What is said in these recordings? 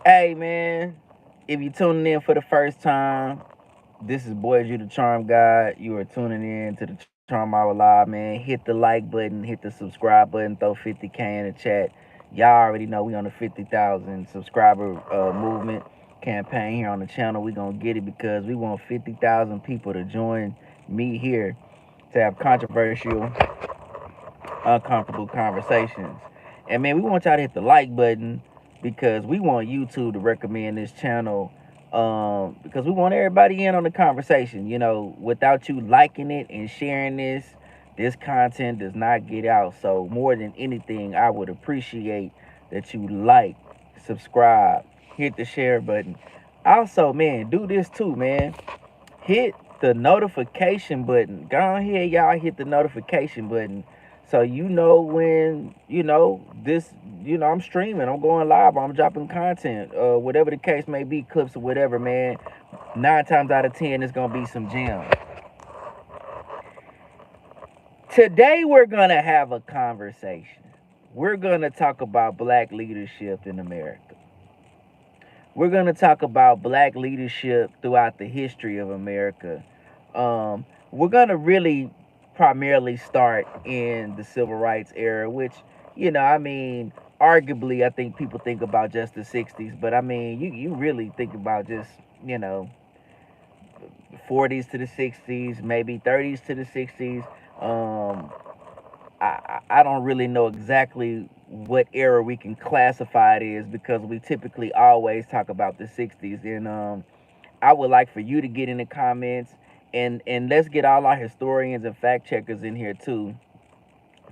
Hey man, if you tuning in for the first time, this is Boys You the Charm God. You are tuning in to the Charm Hour Live, man. Hit the like button, hit the subscribe button, throw 50K in the chat. Y'all already know we on the 50,000 subscriber movement campaign here on the channel. We gonna get it because we want 50,000 people to join me here to have controversial, uncomfortable conversations. And man, we want y'all to hit the like button because we want YouTube to recommend this channel. Because we want everybody in on the conversation. You know, without you liking it and sharing this content does not get out. So more than anything, I would appreciate that you like, subscribe, hit the share button. Also, man, do this too, man. Hit the notification button. Go ahead, y'all, hit the notification button so you know when this. I'm streaming, I'm going live, I'm dropping content, whatever the case may be, clips or whatever, man. 9 times out of 10, it's gonna be some gems. Today, we're gonna have a conversation. We're gonna talk about black leadership in America. We're gonna talk about black leadership throughout the history of America. We're gonna really primarily start in the civil rights era, which, I mean, arguably, I think people think about just the '60s, but I mean, you really think about just, you know, '40s to the '60s, maybe '30s to the '60s. Um, I don't really know exactly what era we can classify it as because we typically always talk about the '60s, and I would like for you to get in the comments, and let's get all our historians and fact checkers in here too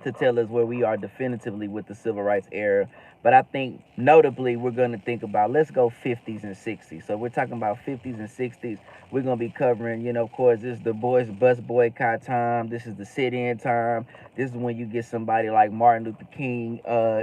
to tell us where we are definitively with the civil rights era. But I think notably we're going to think about, let's go 50s and 60s. So we're talking about 50s and 60s. We're going to be covering, of course, this is the boys bus boycott time. This is the sit-in time. This is when you get somebody like Martin Luther King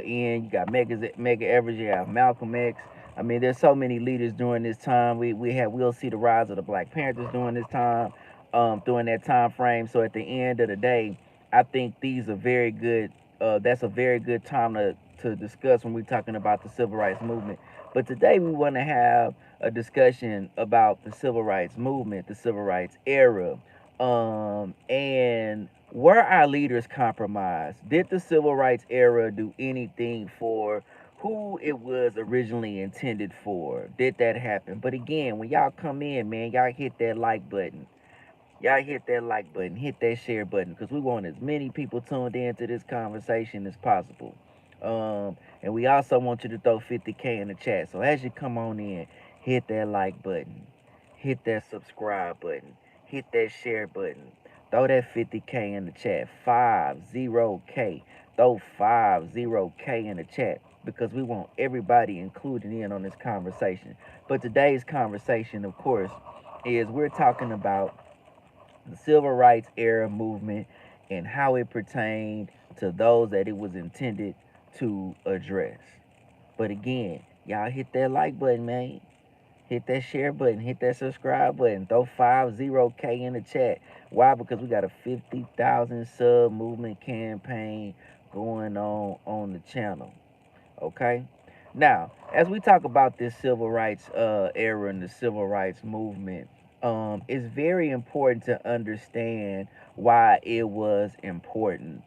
in. You got Mega Everett, you have Malcolm X. I mean, there's so many leaders during this time. We'll see the rise of the Black Panthers during this time, during that time frame. So at the end of the day, I think these are very good. That's a very good time to discuss when we're talking about the civil rights movement. But today we want to have a discussion about the civil rights movement, the civil rights era, and were our leaders compromised? Did the civil rights era do anything for who it was originally intended for? Did that happen? But again, when y'all come in, man, y'all hit that like button. Y'all hit that like button, hit that share button, because we want as many people tuned in to this conversation as possible. And we also want you to throw 50K in the chat. So as you come on in, hit that like button, hit that subscribe button, hit that share button, throw that 50K in the chat, 50K. Throw 50K in the chat because we want everybody included in on this conversation. But today's conversation, of course, is we're talking about the civil rights era movement and how it pertained to those that it was intended to address. But again, y'all hit that like button, man. Hit that share button, hit that subscribe button, throw 50K in the chat. Why? Because we got a 50,000 sub movement campaign going on the channel. Okay? Now, as we talk about this civil rights era and the civil rights movement, it's very important to understand why it was important.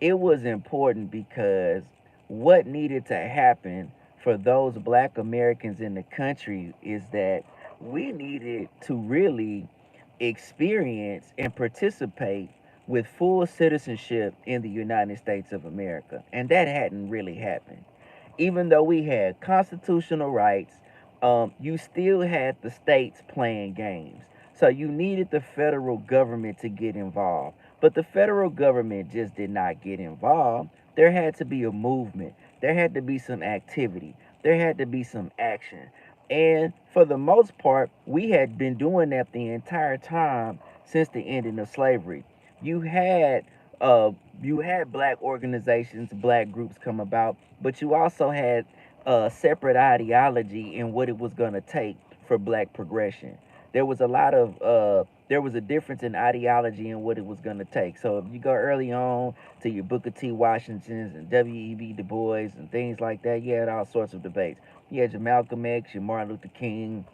It was important because what needed to happen for those black Americans in the country is that we needed to really experience and participate with full citizenship in the United States of America. And that hadn't really happened. Even though we had constitutional rights, you still had the states playing games. So you needed the federal government to get involved. But the federal government just did not get involved. There had to be a movement, there had to be some activity, there had to be some action. And for the most part, we had been doing that the entire time since the ending of slavery. You had uh, you had black organizations, black groups come about, but you also had a separate ideology in what it was going to take for black progression. There was a lot of there was a difference in ideology and what it was going to take. So if you go early on to your Booker T. Washingtons and W.E.B. Du Bois and things like that, you had all sorts of debates. You had your Malcolm X, your Martin Luther King.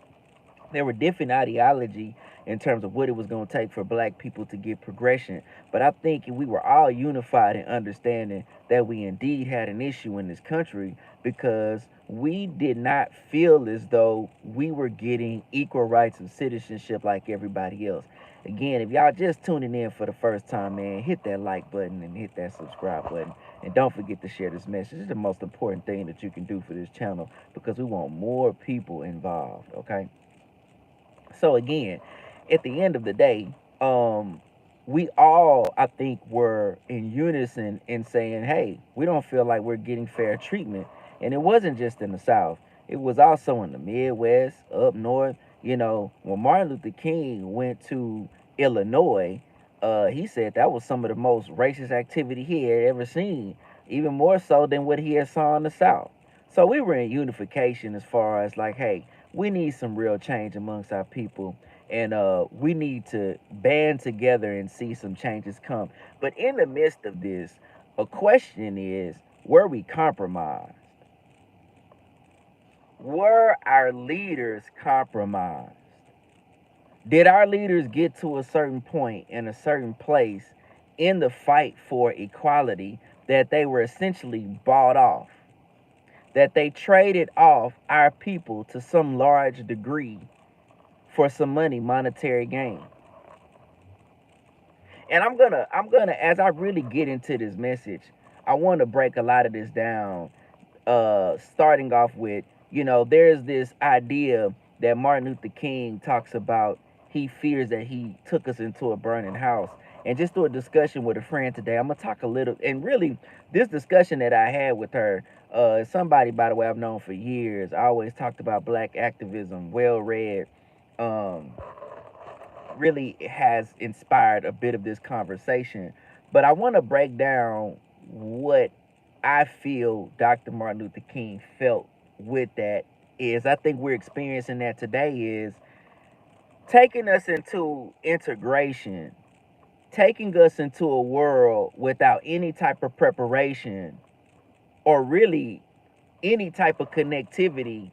There were different ideology in terms of what it was going to take for black people to get progression. But I think we were all unified in understanding that we indeed had an issue in this country because we did not feel as though we were getting equal rights of citizenship like everybody else. Again, if y'all just tuning in for the first time, man, hit that like button and hit that subscribe button. And don't forget to share this message. It's the most important thing that you can do for this channel because we want more people involved, okay? So again, at the end of the day, we all, I think, were in unison in saying, hey, we don't feel like we're getting fair treatment. And it wasn't just in the South. It was also in the Midwest, up north. You know, when Martin Luther King went to Illinois, he said that was some of the most racist activity he had ever seen, even more so than what he had saw in the South. So we were in unification as far as like, hey, we need some real change amongst our people, and we need to band together and see some changes come. But in the midst of this, a question is, were we compromised? Were our leaders compromised? Did our leaders get to a certain point in a certain place in the fight for equality that they were essentially bought off? That they traded off our people to some large degree for some money, monetary gain. And I'm gonna as I really get into this message, I want to break a lot of this down. Starting off with, there's this idea that Martin Luther King talks about. He fears that he took us into a burning house. And just through a discussion with a friend today, I'm gonna talk a little. And really, this discussion that I had with her, somebody, by the way, I've known for years. I always talked about black activism, well read. Um, really has inspired a bit of this conversation. But I want to break down what I feel Dr. Martin Luther King felt with that is. I think we're experiencing that today is taking us into integration, taking us into a world without any type of preparation or really any type of connectivity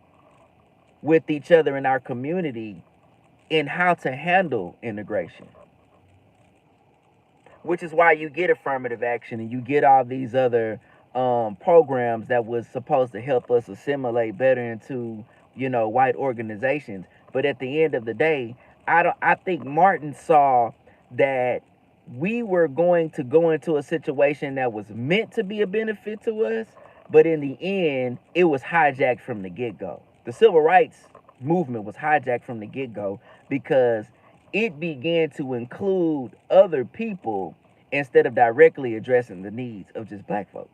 with each other in our community in how to handle integration, which is why you get affirmative action and you get all these other programs that was supposed to help us assimilate better into white organizations. But at the end of the day, I think Martin saw that we were going to go into a situation that was meant to be a benefit to us, but in the end it was hijacked from the get-go. The civil rights movement was hijacked from the get-go because it began to include other people instead of directly addressing the needs of just black folks.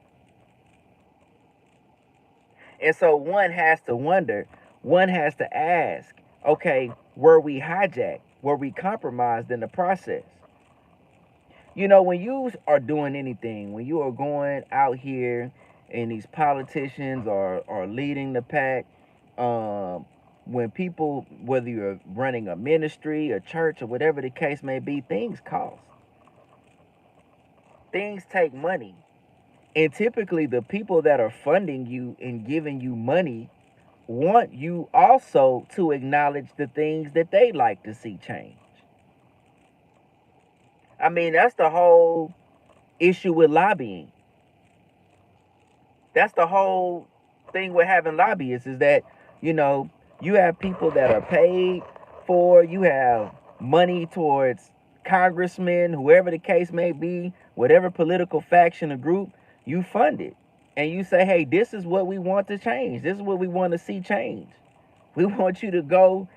And so one has to wonder, one has to ask, okay, were we hijacked? Were we compromised in the process? When you are doing anything, when you are going out here and these politicians are leading the pack, when people, whether you're running a ministry, a church, or whatever the case may be, things cost. Things take money. And typically, the people that are funding you and giving you money want you also to acknowledge the things that they like to see change. I mean, that's the whole issue with lobbying. That's the whole thing with having lobbyists is that, you know, you have people that are paid for, you have money towards congressmen, whoever the case may be, whatever political faction or group, you fund it. And you say, hey, this is what we want to change. This is what we want to see change. We want you to go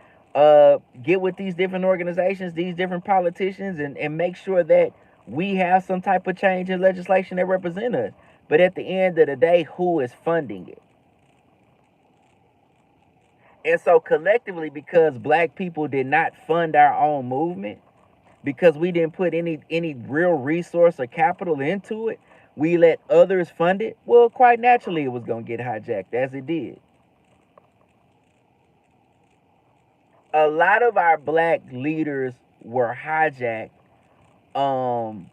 get with these different organizations, these different politicians, and make sure that we have some type of change in legislation that represent us. But at the end of the day, who is funding it? And so collectively, because black people did not fund our own movement, because we didn't put any real resource or capital into it, we let others fund it. Well, quite naturally, it was going to get hijacked, as it did. A lot of our black leaders were hijacked, um,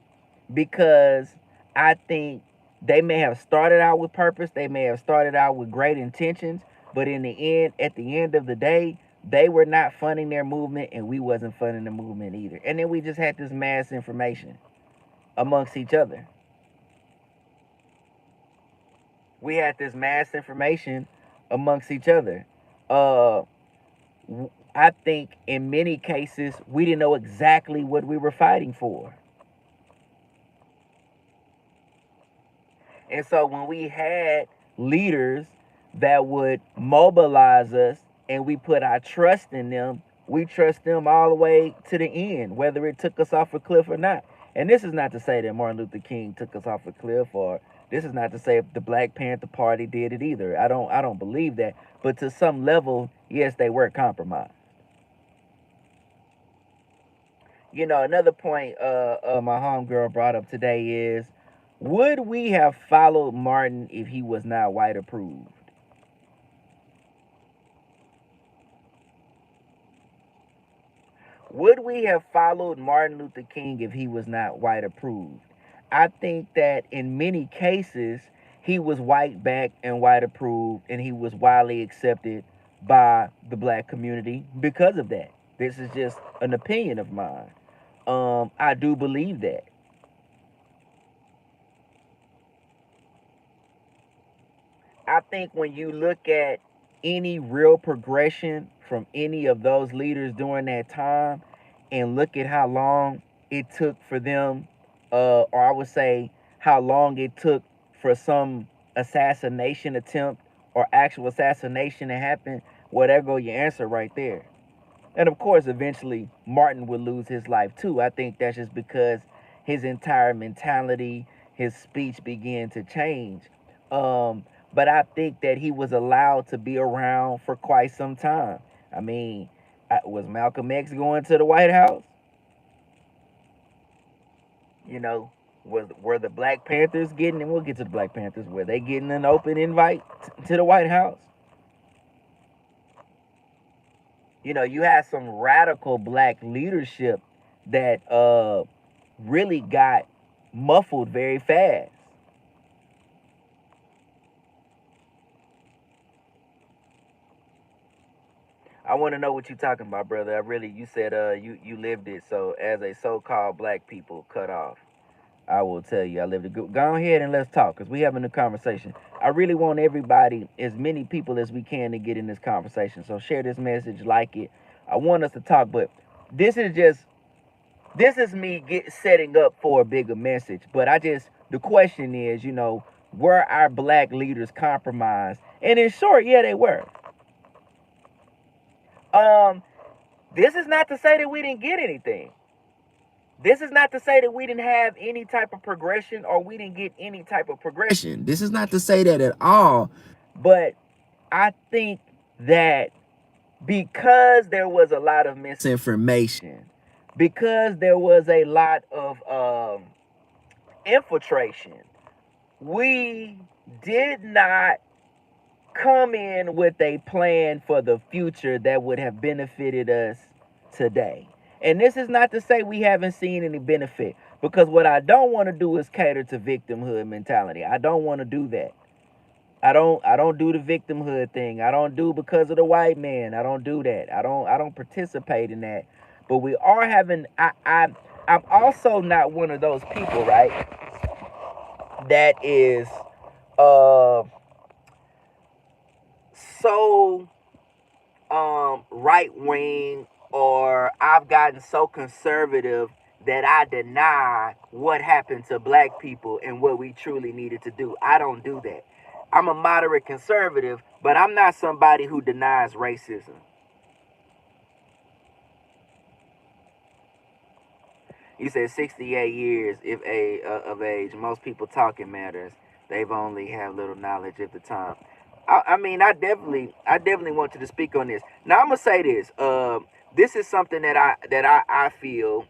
because I think they may have started out with purpose, they may have started out with great intentions, but in the end, at the end of the day, they were not funding their movement, and we wasn't funding the movement either. And then we just had this mass information amongst each other. We had this mass information amongst each other. Uh, I think in many cases we didn't know exactly what we were fighting for. And so when we had leaders that would mobilize us and we put our trust in them, we trust them all the way to the end, whether it took us off a cliff or not. And this is not to say that Martin Luther King took us off a cliff, or this is not to say if the Black Panther Party did it either. I don't believe that. But to some level, yes, they were compromised. Another point my homegirl brought up today is, would we have followed Martin if he was not white approved? Would we have followed Martin Luther King if he was not white approved? I think that in many cases, he was white backed and white approved, and he was widely accepted by the black community because of that. This is just an opinion of mine. I do believe that. I think when you look at any real progression from any of those leaders during that time, and look at how long it took for them, or I would say how long it took for some assassination attempt or actual assassination to happen, well, there go your answer right there. And of course, eventually, Martin would lose his life too. I think that's just because his entire mentality, his speech began to change. But I think that he was allowed to be around for quite some time. I mean, was Malcolm X going to the White House? You know, were the Black Panthers getting, and we'll get to the Black Panthers, were they getting an open invite to the White House? You had some radical black leadership that really got muffled very fast. I want to know what you're talking about, brother. You said you lived it. So as a so-called black people cut off, I will tell you I lived it. Go ahead and let's talk, because we having a conversation. I really want everybody, as many people as we can, to get in this conversation. So share this message, like it. I want us to talk, but this is just this is me setting up for a bigger message. But the question is, were our black leaders compromised? And in short, yeah, they were. Um, this is not to say that we didn't get anything. This is not to say that we didn't have any type of progression or we didn't get any type of progression. This is not to say that at all. But I think that because there was a lot of misinformation, because there was a lot of infiltration, we did not come in with a plan for the future that would have benefited us today. And this is not to say we haven't seen any benefit, because what I don't want to do is cater to victimhood mentality. I don't want to do that. I don't do the victimhood thing. I don't do because of the white man. I don't do that. I don't participate in that. But we are having I'm also not one of those people, right? That is uh so right wing, or I've gotten so conservative that I deny what happened to black people and what we truly needed to do. I don't do that. I'm a moderate conservative, but I'm not somebody who denies racism. You said 68 years if of age. Most people talking matters. They've only have little knowledge at the time. I mean, I definitely want you to speak on this. Now I'm gonna say this. This is something that I feel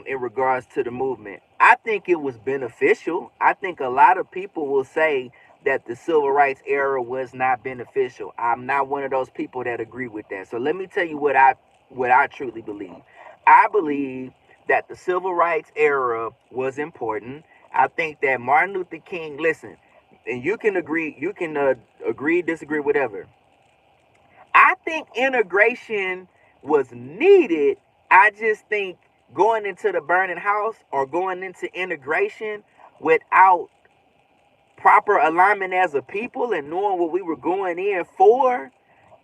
in regards to the movement. I think it was beneficial. I think a lot of people will say that the civil rights era was not beneficial. I'm not one of those people that agree with that. So let me tell you what I truly believe. I believe that the civil rights era was important. I think that Martin Luther King, listen, and you can agree, disagree, whatever. I think integration was needed. I just think going into the burning house or going into integration without proper alignment as a people and knowing what we were going in for,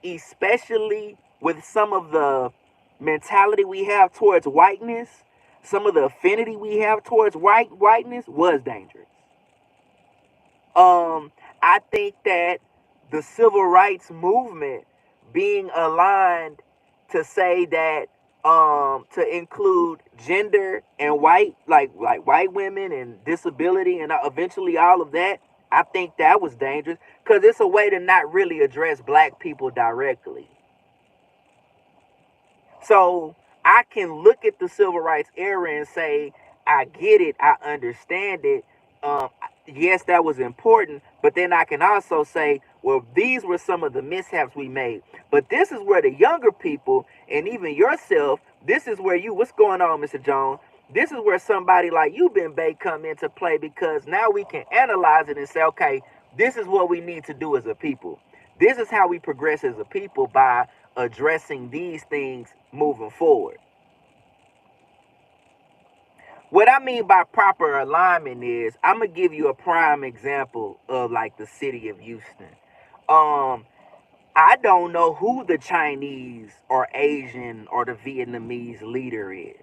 especially with some of the mentality we have towards whiteness, some of the affinity we have towards whiteness was dangerous. Um, I think that the civil rights movement being aligned to say that to include gender and white like white women and disability and eventually all of that, I think that was dangerous because it's a way to not really address black people directly. So I can look at the civil rights era and say, I get it, I understand it. Um, yes, that was important, but then I can also say, well, these were some of the mishaps we made. But this is where the younger people and even yourself, this is where what's going on, Mr. Jones? This is where somebody like you, Ben Bay, come into play because now we can analyze it and say, okay, this is what we need to do as a people. This is how we progress as a people by addressing these things moving forward. What I mean by proper alignment is I'm gonna give you a prime example of like the city of Houston. Um, I don't know who the Chinese or Asian or the Vietnamese leader is,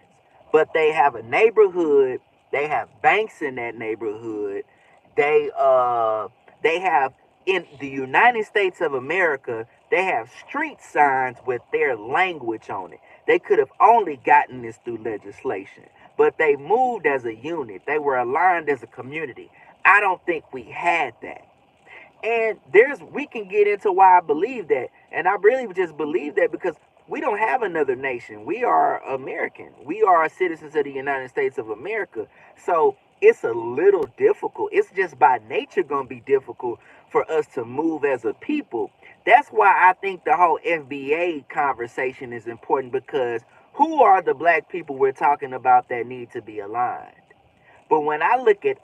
but they have a neighborhood. They have banks in that neighborhood. They uh they have in the United States of America. They have street signs with their language on it. They could have only gotten this through legislation, but they moved as a unit. They were aligned as a community. I don't think we had that. And we can get into why I believe that. And I really just believe that because we don't have another nation. We are American. We are citizens of the United States of America. So it's a little difficult. It's just by nature going to be difficult for us to move as a people. That's why I think the whole FBA conversation is important because who are the black people we're talking about that need to be aligned? But when I look at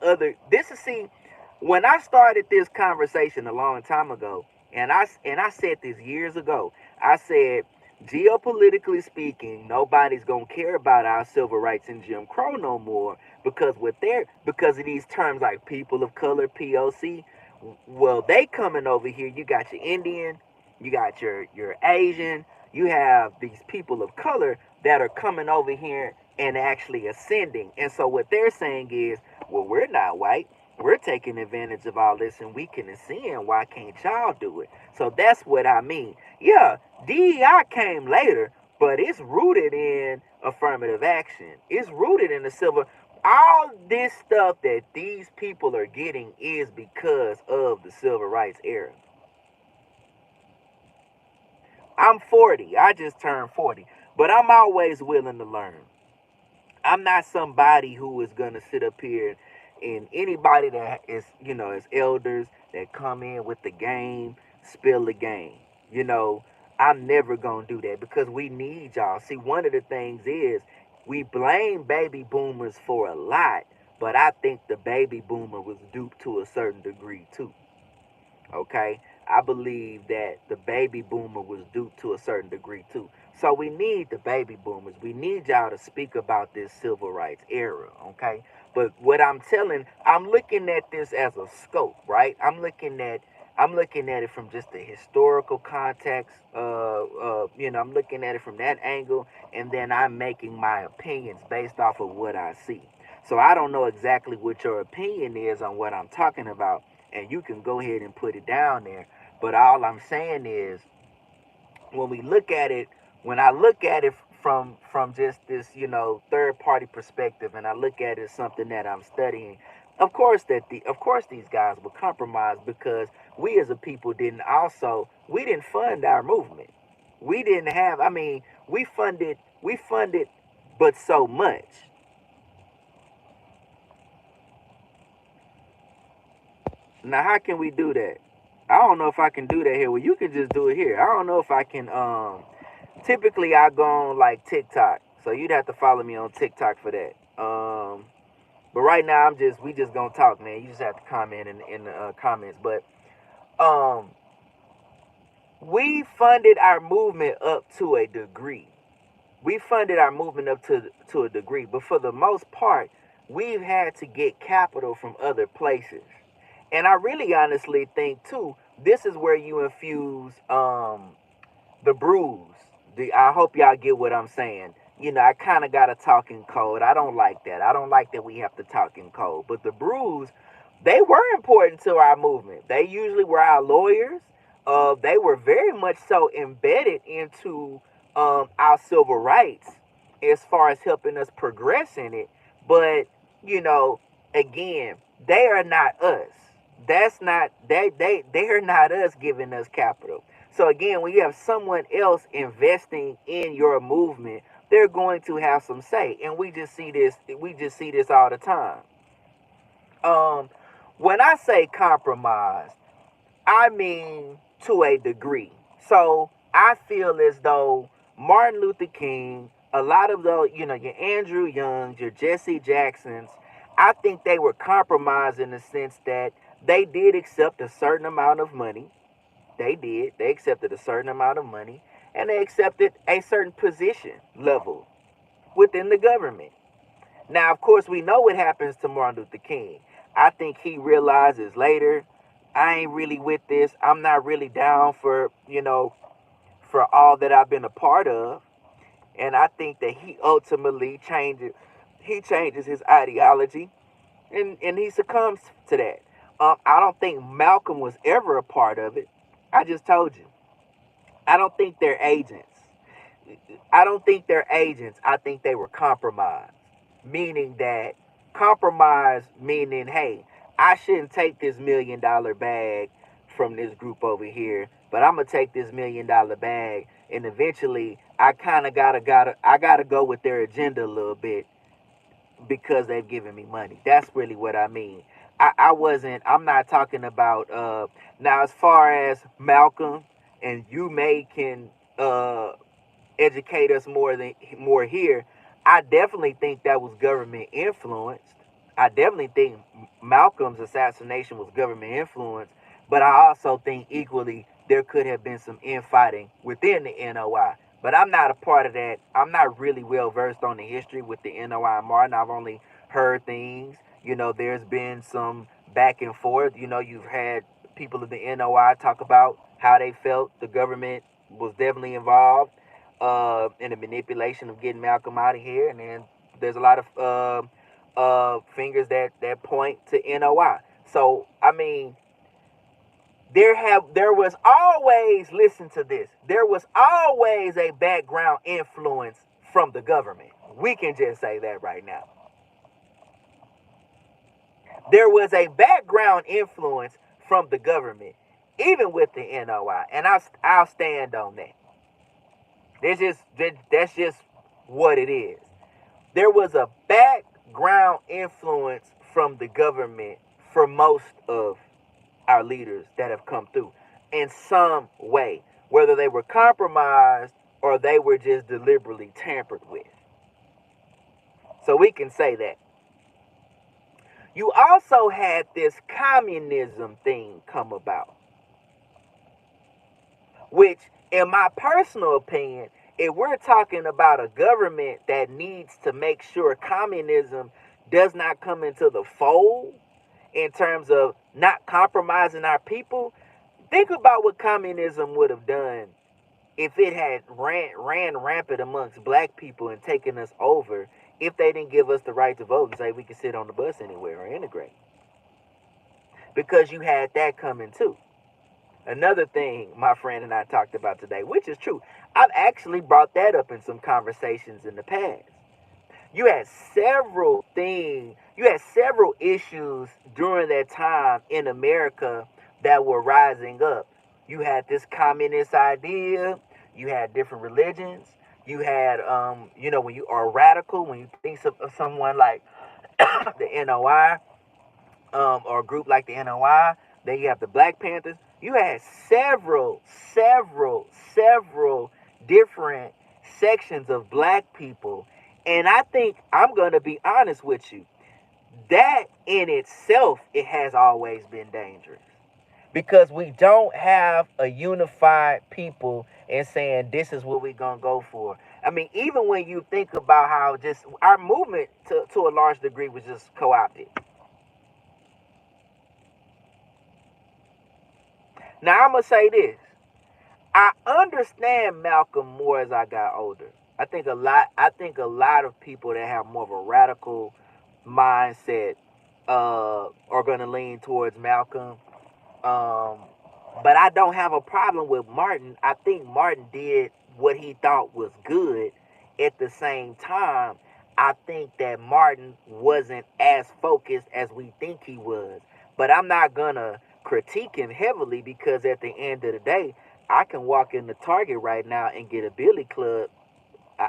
when I started this conversation a long time ago, and I said this years ago, I said, geopolitically speaking, nobody's gonna care about our civil rights and Jim Crow no more because of these terms like people of color, POC. Well, they coming over here. You got your Indian, you got your Asian, you have these people of color that are coming over here and actually ascending. And so what they're saying is, well, we're not white. We're taking advantage of all this and we can ascend. Why can't y'all do it? So that's what I mean. Yeah, DEI came later, but it's rooted in affirmative action. It's rooted in the civil. All this stuff that these people are getting is because of the civil rights era. I'm 40. I just turned 40. But I'm always willing to learn. I'm not somebody who is gonna sit up here and anybody that is, as elders that come in with the game, spill the game. You know, I'm never gonna do that because we need y'all. See, one of the things is we blame baby boomers for a lot, but I think the baby boomer was duped to a certain degree too. Okay, I believe that the baby boomer was duped to a certain degree too. So we need the baby boomers. We need y'all to speak about this civil rights era. Okay, but what I'm looking at this as a scope, right? I'm looking at it from just the historical context. I'm looking at it from that angle, and then I'm making my opinions based off of what I see. So I don't know exactly what your opinion is on what I'm talking about, and you can go ahead and put it down there. But all I'm saying is, when we look at it, when I look at it from just this, third party perspective, and I look at it as something that I'm studying, of course these guys were compromised because we as a people we didn't fund our movement. We didn't have. I mean, we funded, but so much. Now, how can we do that? I don't know if I can do that here. Well, you can just do it here. I don't know if I can. Typically, I go on like TikTok. So you'd have to follow me on TikTok for that. But right now we just gonna talk, man. You just have to comment in the comments. But um, we funded our movement up to a degree. We funded our movement up to a degree, but for the most part, we've had to get capital from other places. And I really honestly think too, this is where you infuse the bruise. I hope y'all get what I'm saying. I kind of got to talk in code. I don't like that. I don't like that we have to talk in code. But the brews, they were important to our movement. They usually were our lawyers. They were very much so embedded into our civil rights as far as helping us progress in it. But, you know, again, they are not us. They are not us giving us capital. So again, when you have someone else investing in your movement, they're going to have some say. And we just see this all the time. Um when I say compromise, I mean to a degree. So I feel as though Martin Luther King, a lot of those, your Andrew Youngs, your Jesse Jacksons, I think they were compromised in the sense that they did accept a certain amount of money. They did. They accepted a certain amount of money, and they accepted a certain position level within the government. Now, of course, we know what happens to Martin Luther King. I think he realizes later, I ain't really with this. I'm not really down for all that I've been a part of. And I think that he ultimately changes his ideology, and he succumbs to that. I don't think Malcolm was ever a part of it. I just told you. I don't think they're agents. I don't think they're agents. I think they were compromised. Meaning that compromise meaning, hey, I shouldn't take this $1 million bag from this group over here, but I'm gonna take this $1 million bag, and eventually I kind of gotta go with their agenda a little bit because they've given me money. That's really what I mean. I'm not talking about now as far as Malcolm, and you may can educate us more here. I definitely think that was government influenced. I definitely think Malcolm's assassination was government influenced, but I also think equally there could have been some infighting within the NOI. But I'm not a part of that. I'm not really well versed on the history with the NOI and Martin. I've only heard things. There's been some back and forth. You've had people of the NOI talk about how they felt the government was definitely involved in the manipulation of getting Malcolm out of here. And then there's a lot of fingers that point to NOI. So I mean, there was always, listen to this, there was always a background influence from the government. We can just say that right now. There was a background influence from the government, even with the NOI, and I'll stand on that. That's just what it is. There was a background influence from the government for most of our leaders that have come through in some way, whether they were compromised or they were just deliberately tampered with. So we can say that. You also had this communism thing come about, which, in my personal opinion, if we're talking about a government that needs to make sure communism does not come into the fold in terms of not compromising our people, think about what communism would have done if it had ran rampant amongst black people and taken us over, if they didn't give us the right to vote and say we could sit on the bus anywhere or integrate. Because you had that coming too. Another thing my friend and I talked about today, which is true, I've actually brought that up in some conversations in the past. You had several issues during that time in America that were rising up. You had this communist idea, you had different religions, you had, when you are radical, when you think of someone like the NOI, or a group like the NOI, then you have the Black Panthers. You had several different sections of black people And I think I'm going to be honest with you. That in itself, it has always been dangerous. Because we don't have a unified people and saying this is what we're going to go for. I mean, even when you think about how just our movement to a large degree was just co-opted. Now, I'm going to say this. I understand Malcolm more as I got older. I think a lot of people that have more of a radical mindset are gonna lean towards Malcolm. Um, but I don't have a problem with Martin. I think Martin did what he thought was good. At the same time, I think that Martin wasn't as focused as we think he was. But I'm not gonna critique him heavily because at the end of the day, I can walk in the Target right now and get a billy club.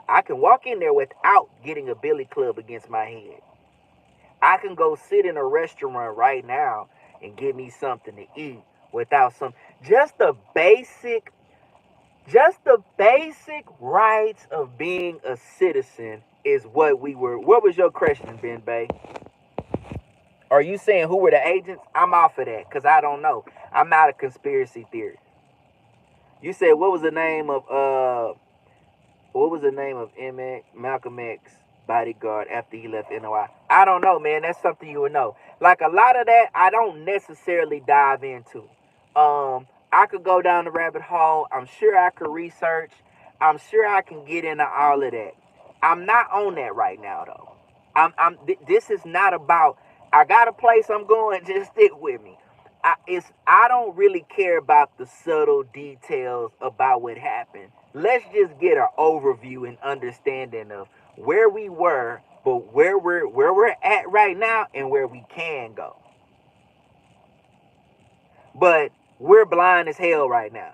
I can walk in there without getting a billy club against my head. I can go sit in a restaurant right now and get me something to eat without some just the basic just the basic rights of being a citizen is what we were. What was your question, Ben Bay? Are you saying who were the agents? I'm off of that because I don't know. I'm not a conspiracy theorist. You said what was the name of Malcolm X bodyguard after he left NOI? I don't know, man. That's something you would know. Like a lot of that, I don't necessarily dive into. I could go down the rabbit hole. I'm sure I could research. I'm sure I can get into all of that. I'm not on that right now, though. This is not about. I got a place I'm going. Just stick with me. I don't really care about the subtle details about what happened. Let's just get an overview and understanding of where we were, but where we're at right now and where we can go. But we're blind as hell right now.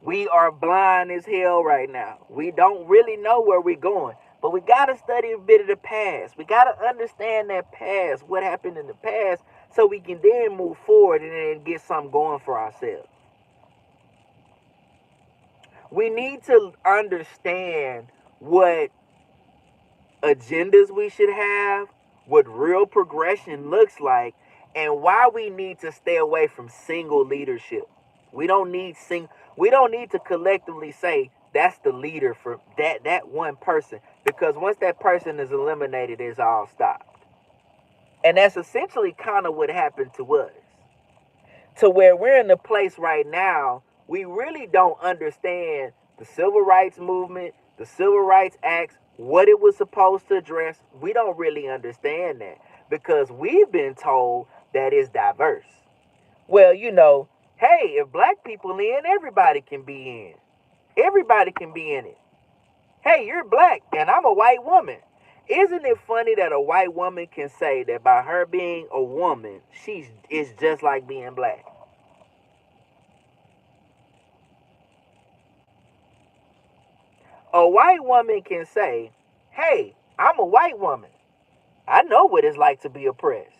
We are blind as hell right now. We don't really know where we're going. But we got to study a bit of the past. We got to understand that past, what happened in the past, so we can then move forward and then get something going for ourselves. We need to understand what agendas we should have, what real progression looks like, and why we need to stay away from single leadership. We don't need we don't need to collectively say that's the leader for that one person because once that person is eliminated, it's all stopped. And that's essentially kind of what happened to us. To where we're in the place right now, we really don't understand the civil rights movement, the civil rights acts, what it was supposed to address. We don't really understand that because we've been told that it's diverse. Well, hey, if black people in, everybody can be in. Everybody can be in it. Hey, you're black and I'm a white woman. Isn't it funny that a white woman can say that by her being a woman, she's it's just like being black? A white woman can say, hey, I'm a white woman. I know what it's like to be oppressed.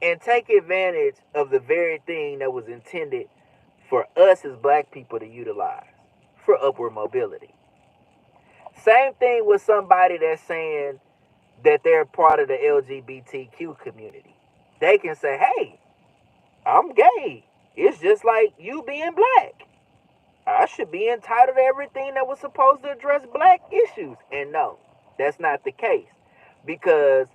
And take advantage of the very thing that was intended for us as black people to utilize for upward mobility. Same thing with somebody that's saying that they're part of the LGBTQ community. They can say, hey, I'm gay. It's just like you being black. I should be entitled to everything that was supposed to address black issues. And no, that's not the case. Because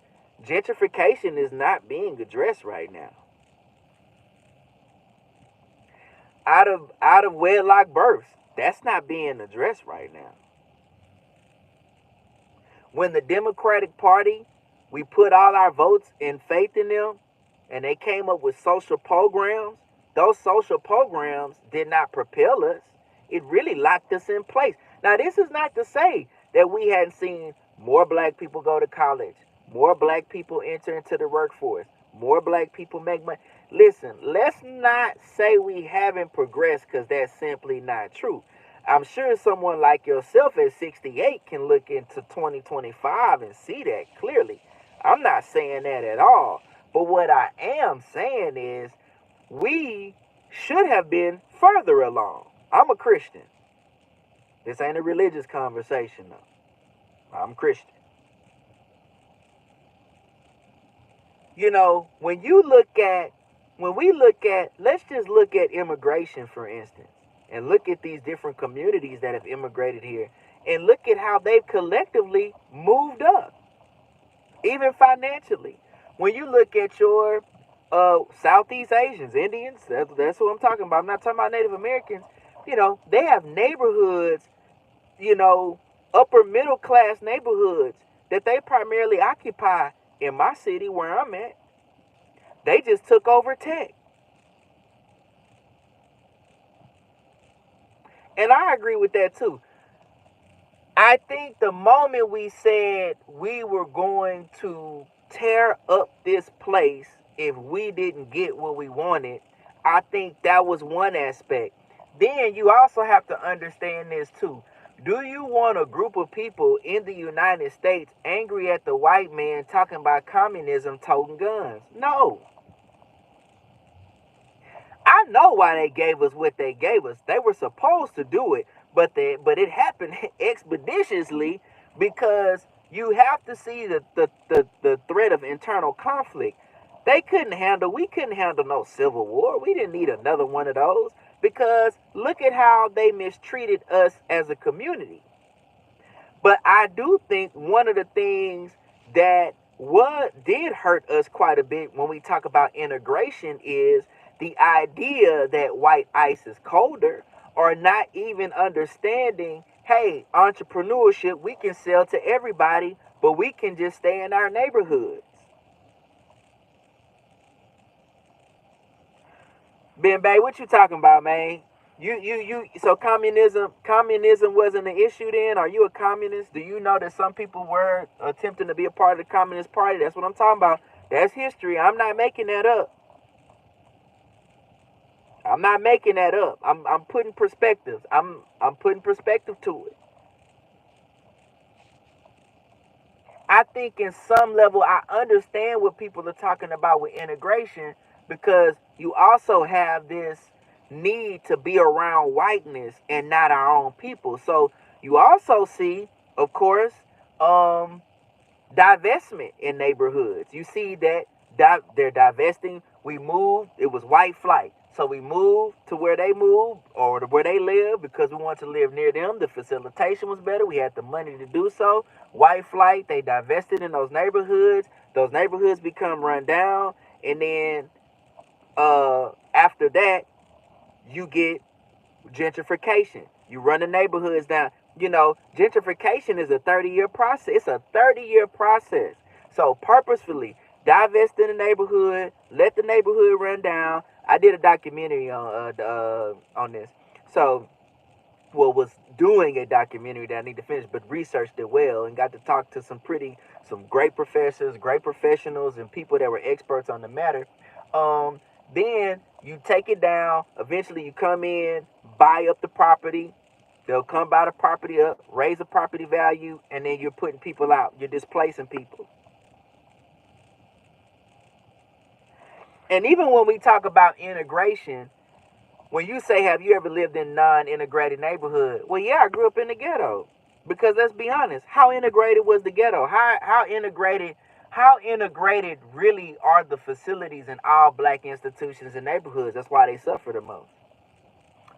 gentrification is not being addressed right now. Out of wedlock births, that's not being addressed right now. When the Democratic Party, we put all our votes and faith in them, and they came up with social programs, those social programs did not propel us. It really locked us in place. Now, this is not to say that we hadn't seen more black people go to college, more black people enter into the workforce, more black people make money. Listen, let's not say we haven't progressed because that's simply not true. I'm sure someone like yourself at 68 can look into 2025 and see that clearly. I'm not saying that at all. But what I am saying is we should have been further along. I'm a Christian. This ain't a religious conversation, though. I'm Christian. You know, when we look at, let's just look at immigration, for instance, and look at these different communities that have immigrated here, and look at how they've collectively moved up, even financially. When you look at your Southeast Asians, Indians, that's what I'm talking about. I'm not talking about Native Americans. You know, they have neighborhoods, you know, upper middle class neighborhoods that they primarily occupy in my city where I'm at. They just took over tech. And I agree with that too. I think the moment we said we were going to tear up this place if we didn't get what we wanted, I think that was one aspect. Then you also have to understand this too. Do you want a group of people in the United States angry at the white man talking about communism toting guns? No. I know why they gave us what they gave us. They were supposed to do it, but it happened expeditiously because you have to see the threat of internal conflict. We couldn't handle no civil war. We didn't need another one of those because look at how they mistreated us as a community. But I do think one of the things that what did hurt us quite a bit when we talk about integration is the idea that white ice is colder, or not even understanding, hey, entrepreneurship, we can sell to everybody, but we can just stay in our neighborhoods. Ben Bay, what you talking about, man? So communism wasn't an issue then? Are you a communist? Do you know that some people were attempting to be a part of the Communist Party? That's what I'm talking about. That's history. I'm not making that up. I'm not making that up. I'm putting perspectives. I'm putting perspective to it. I think in some level I understand what people are talking about with integration because you also have this need to be around whiteness and not our own people. So you also see, of course, um, divestment in neighborhoods. You see that they're divesting. We moved. It was white flight. So we moved to where they moved or to where they live because we wanted to live near them. The facilitation was better. We had the money to do so. White flight. They divested in those neighborhoods. Those neighborhoods become run down, and then after that, you get gentrification. You run the neighborhoods down. You know, gentrification is a 30-year process. It's a 30-year process. So purposefully divest in the neighborhood, let the neighborhood run down. I did a documentary on this. So, well, was doing a documentary that I need to finish, but researched it well and got to talk to some great professors, great professionals, and people that were experts on the matter. Um, then you take it down. Eventually, you come in, buy up the property. They'll come buy the property up, raise the property value, and then you're putting people out. You're displacing people. And even when we talk about integration, when you say, have you ever lived in non-integrated neighborhood? Well, yeah, I grew up in the ghetto. Because let's be honest, how integrated was the ghetto? How integrated really are the facilities in all black institutions and neighborhoods? That's why they suffer the most.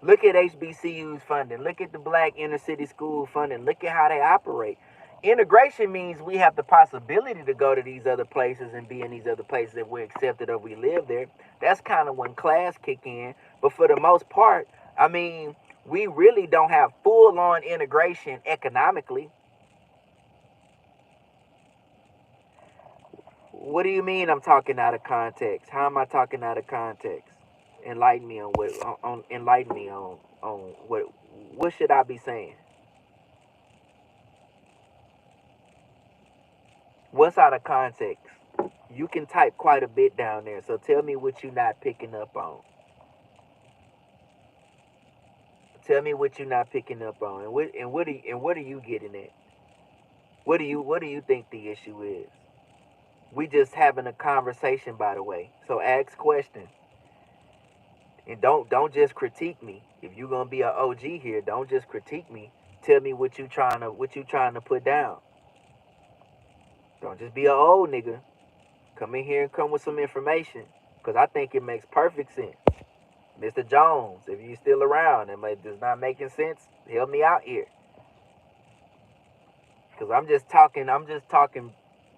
Look at HBCU's funding. Look at the black inner city school funding. Look at how they operate. Integration means we have the possibility to go to these other places and be in these other places if we're accepted or we live there. That's kind of when class kick in. But for the most part, I mean, we really don't have full-on integration economically. What do you mean I'm talking out of context? How am I talking out of context? Enlighten me on what should I be saying? What's out of context? You can type quite a bit down there, so tell me what you're not picking up on. Tell me what you're not picking up on, and what are you getting at? What do you think the issue is? We just having a conversation, by the way. So ask questions, and don't just critique me. If you're gonna be an OG here, don't just critique me. Tell me what you trying to put down. Don't just be an old nigga. Come in here and come with some information, because I think it makes perfect sense. Mr. Jones, if you still around and it does not making sense, help me out here. Because I'm just talking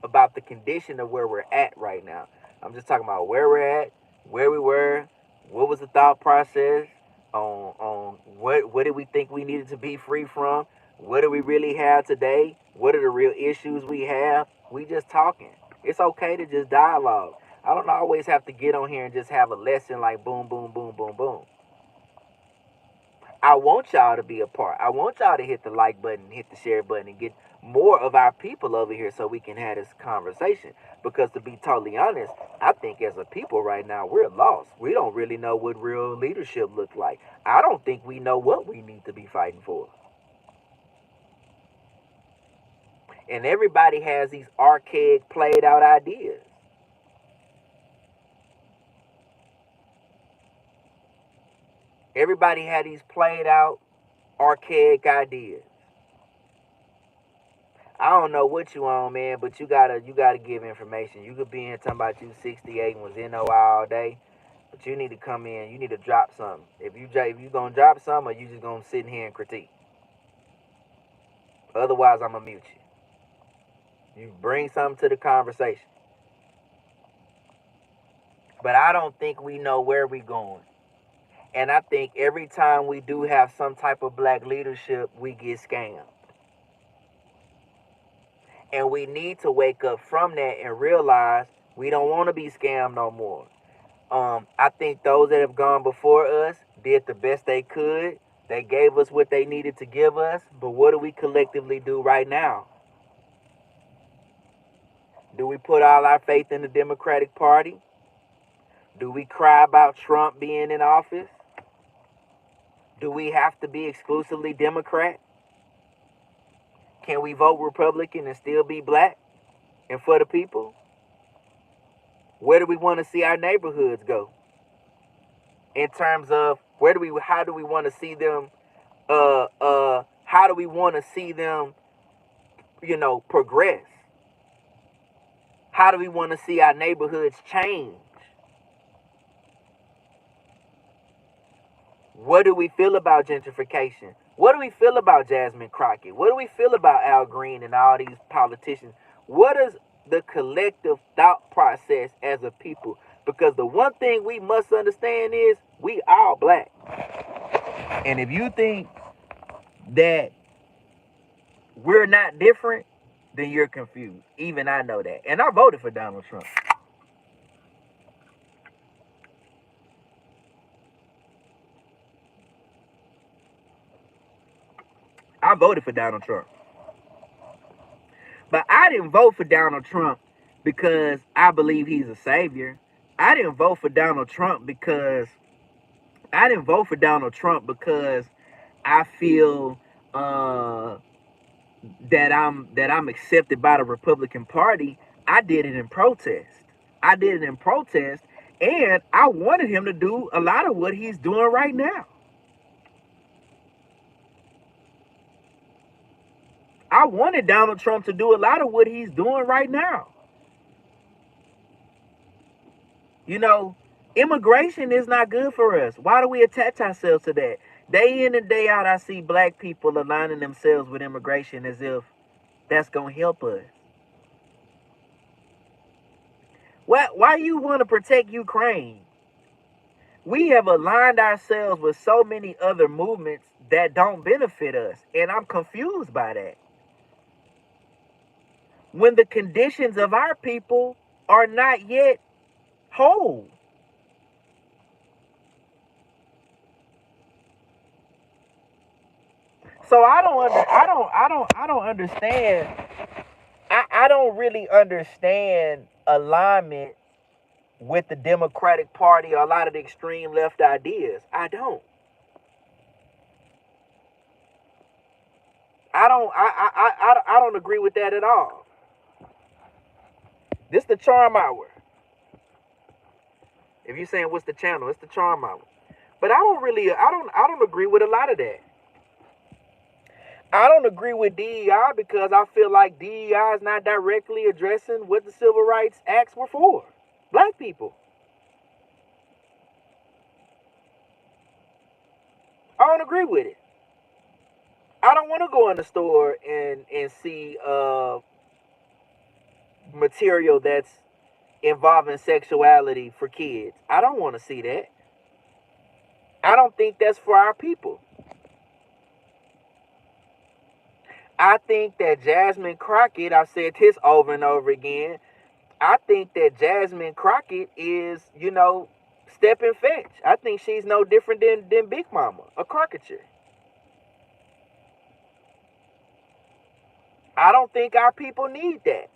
about the condition of where we're at right now. I'm just talking about where we're at, where we were, what was the thought process on what did we think we needed to be free from, what do we really have today, what are the real issues we have. We just talking. It's okay to just dialogue. I don't always have to get on here and just have a lesson like boom, boom, boom, boom, boom. I want y'all to be a part. I want y'all to hit the like button, hit the share button, and get more of our people over here so we can have this conversation. Because to be totally honest, I think as a people right now, we're lost. We don't really know what real leadership looks like. I don't think we know what we need to be fighting for. And everybody has these archaic, played out ideas. Everybody had these played out, archaic ideas. I don't know what you on, man, but you gotta give information. You could be in talking about you 68 and was in NOI all day, but you need to come in. You need to drop something. If you gonna drop something, or you just gonna sit in here and critique. Otherwise, I'm gonna mute you. You bring something to the conversation. But I don't think we know where we going. And I think every time we do have some type of black leadership, we get scammed. And we need to wake up from that and realize we don't want to be scammed no more. I think those that have gone before us did the best they could. They gave us what they needed to give us. But what do we collectively do right now? Do we put all our faith in the Democratic Party? Do we cry about Trump being in office? Do we have to be exclusively Democrat? Can we vote Republican and still be black and for the people? Where do we want to see our neighborhoods go? In terms of how do we want to see them, how do we want to see them, progress? How do we want to see our neighborhoods change? What do we feel about gentrification? What do we feel about Jasmine Crockett? What do we feel about Al Green and all these politicians? What is the collective thought process as a people? Because the one thing we must understand is we all black. And if you think that we're not different, then you're confused. Even I know that. And I voted for Donald Trump. I voted for Donald Trump. But I didn't vote for Donald Trump because I believe he's a savior. I didn't vote for Donald Trump because I feel that I'm accepted by the Republican Party. I did it in protest. And I wanted him to do a lot of what he's doing right now. I wanted Donald Trump to do a lot of what he's doing right now. Immigration is not good for us. Why do we attach ourselves to that? Day in and day out, I see black people aligning themselves with immigration as if that's going to help us. Why you want to protect Ukraine? We have aligned ourselves with so many other movements that don't benefit us, and I'm confused by that. When the conditions of our people are not yet whole. So I don't understand. I don't really understand alignment with the Democratic Party or a lot of the extreme left ideas. I don't. I don't agree with that at all. This the Charm Hour. If you're saying what's the channel, it's the Charm Hour. But I don't agree with a lot of that. I don't agree with DEI because I feel like DEI is not directly addressing what the Civil Rights Acts were for. Black people. I don't agree with it. I don't want to go in the store and see material that's involving sexuality for kids. I don't want to see that. I don't think that's for our people. I think that Jasmine Crockett, I've said this over and over again, I think that Jasmine Crockett is, step and fetch. I think she's no different than Big Mama, a caricature. I don't think our people need that.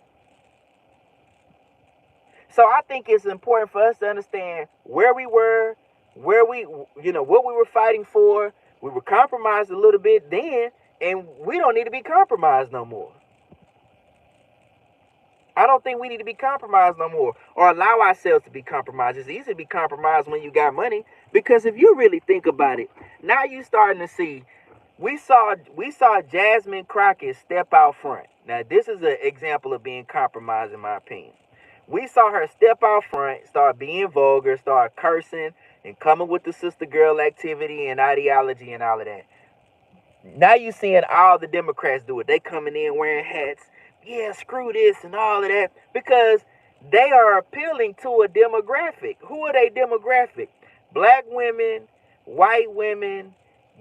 So I think it's important for us to understand where we were, what we were fighting for. We were compromised a little bit then, and we don't need to be compromised no more. I don't think we need to be compromised no more or allow ourselves to be compromised. It's easy to be compromised when you got money because if you really think about it, now you starting to see we saw Jasmine Crockett step out front. Now this is an example of being compromised in my opinion. We saw her step out front, start being vulgar, start cursing and coming with the sister girl activity and ideology and all of that. Now you seeing all the Democrats do it. They coming in wearing hats. Yeah, screw this and all of that. Because they are appealing to a demographic. Who are they demographic? Black women, white women,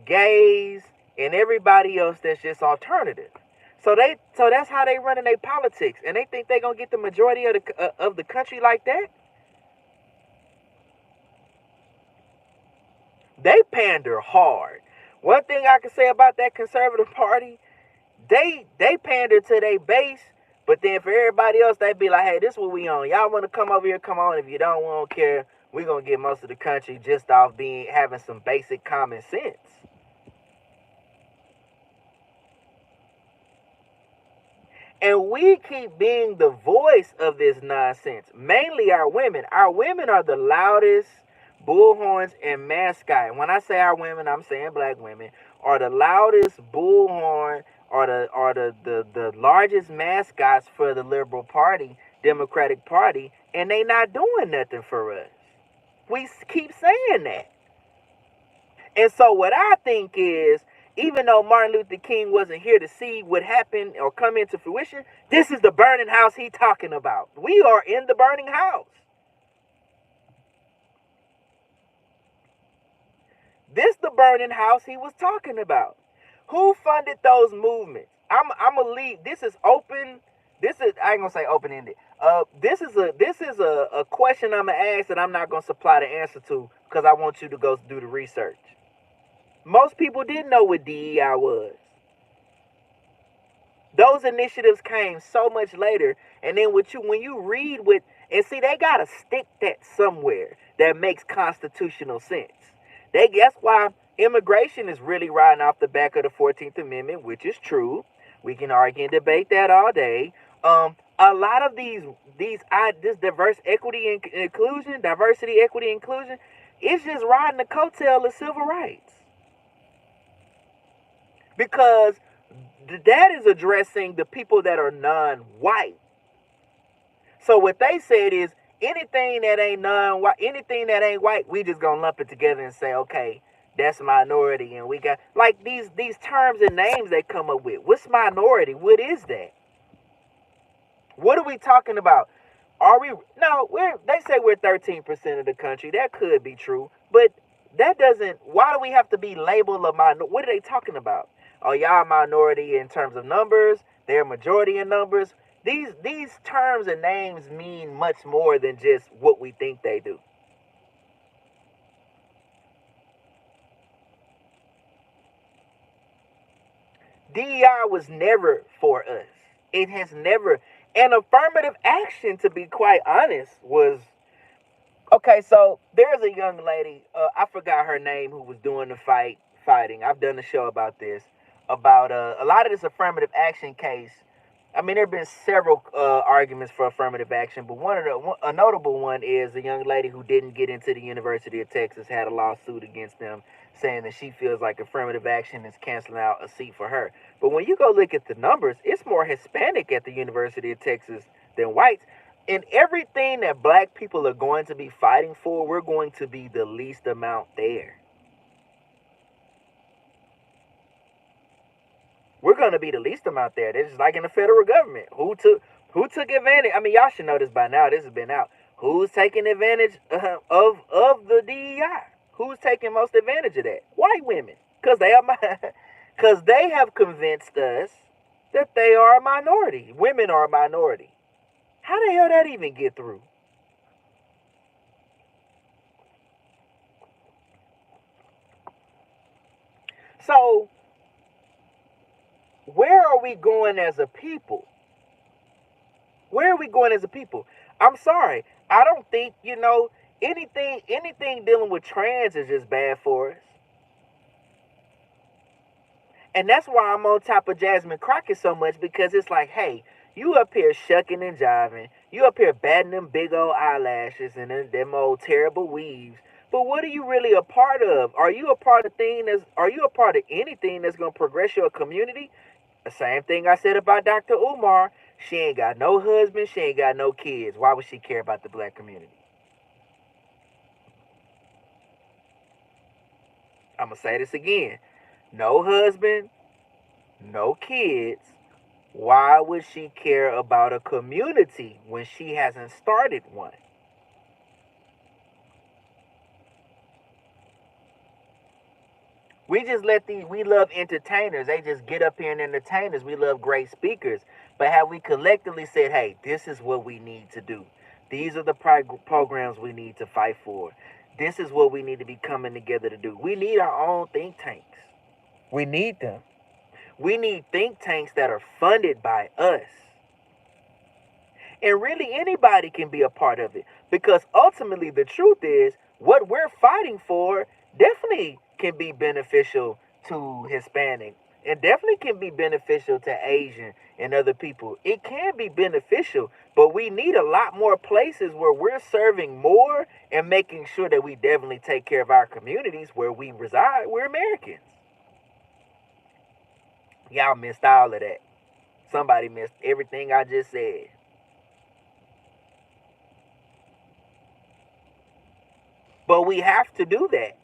gays, and everybody else that's just alternative. So that's how they running their politics. And they think they gonna get the majority of the country like that? They pander hard. One thing I can say about that conservative party, they pander to their base, but then for everybody else, they be like, hey, this is what we on. Y'all want to come over here, come on. If you don't, we don't care. We gonna get most of the country just off having some basic common sense. And we keep being the voice of this nonsense. Mainly our women. Our women are the loudest bullhorns and mascot. When I say our women, I'm saying black women are the loudest bullhorn or the largest mascots for the Liberal Party, Democratic Party, and they not doing nothing for us. We keep saying that. And so what I think is, even though Martin Luther King wasn't here to see what happened or come into fruition, this is the burning house he's talking about. We are in the burning house. This the burning house he was talking about. Who funded those movements? I'm gonna leave. This is open. This is I ain't gonna say open ended. This is a question I'm gonna ask that I'm not gonna supply the answer to because I want you to go do the research. Most people didn't know what DEI was. Those initiatives came so much later, and then when you read and see they gotta stick that somewhere that makes constitutional sense. That's why immigration is really riding off the back of the 14th Amendment, which is true. We can argue and debate that all day. A lot of this diverse equity and inclusion, diversity, equity, inclusion, it's just riding the coattail of civil rights. Because that is addressing the people that are non-white. So what they said is anything that ain't non-white, anything that ain't white, we just gonna lump it together and say, okay, that's minority, and we got like these terms and names they come up with. What's minority? What is that? What are we talking about? Are we no? They say we're 13% of the country. That could be true, but that doesn't. Why do we have to be labeled a minority? What are they talking about? Oh, y'all minority in terms of numbers. They're majority in numbers. These terms and names mean much more than just what we think they do. DEI was never for us. It has never. And affirmative action, to be quite honest, was okay. So there's a young lady. I forgot her name who was doing the fighting. I've done a show about this, about a lot of this affirmative action case. I mean, there have been several arguments for affirmative action, but a notable one is a young lady who didn't get into the University of Texas had a lawsuit against them saying that she feels like affirmative action is canceling out a seat for her. But when you go look at the numbers, it's more Hispanic at the University of Texas than whites. In everything that black people are going to be fighting for, we're going to be the least amount there. We're going to be the least amount there. This is like in the federal government. Who took advantage? I mean, y'all should know this by now. This has been out. Who's taking advantage of the DEI? Who's taking most advantage of that? White women, because they have convinced us that they are a minority. Women are a minority. How the hell that even get through? So, where are we going as a people? Where are we going as a people? I'm sorry. I don't think, anything dealing with trans is just bad for us. And that's why I'm on top of Jasmine Crockett so much, because it's like, hey, you up here shucking and jiving. You up here batting them big old eyelashes and them old terrible weaves. But what are you really a part of? Are you a part of anything that's gonna progress your community? The same thing I said about Dr. Umar. She ain't got no husband, she ain't got no kids. Why would she care about the black community? I'm gonna say this again. No husband, no kids. Why would she care about a community when she hasn't started one? We love entertainers. They just get up here and entertain us. We love great speakers. But have we collectively said, hey, this is what we need to do? These are the programs we need to fight for. This is what we need to be coming together to do. We need our own think tanks. We need them. We need think tanks that are funded by us. And really anybody can be a part of it. Because ultimately the truth is, what we're fighting for definitely can be beneficial to Hispanic. It definitely can be beneficial to Asian and other people. It can be beneficial, but we need a lot more places where we're serving more and making sure that we definitely take care of our communities where we reside. We're Americans. Y'all missed all of that. Somebody missed everything I just said. But we have to do that.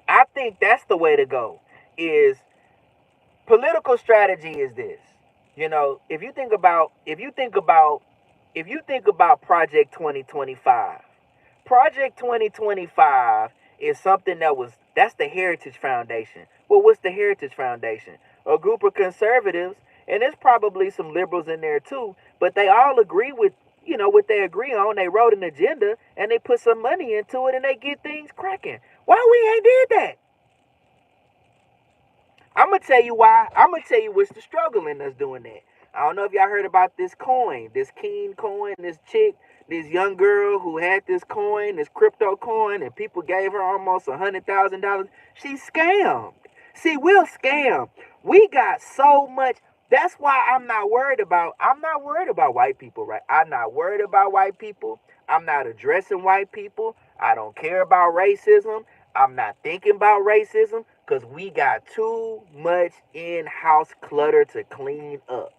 I think that's the way to go. Is political strategy is this. If you think about Project 2025. Project 2025 is something that's the Heritage Foundation. Well, what's the Heritage Foundation? A group of conservatives, and there's probably some liberals in there too, but they all agree with what they agree on. They wrote an agenda and they put some money into it and they get things cracking. Why we ain't did that? I'm gonna tell you why. I'm gonna tell you what's the struggle in us doing that. I don't know if y'all heard about this coin, this Keen coin, this chick, this young girl who had this coin, this crypto coin, and people gave her almost $100,000. She scammed. See, we'll scam. We got so much. That's why I'm not worried about white people, right? I'm not worried about white people. I'm not addressing white people. I don't care about racism. I'm not thinking about racism because we got too much in-house clutter to clean up.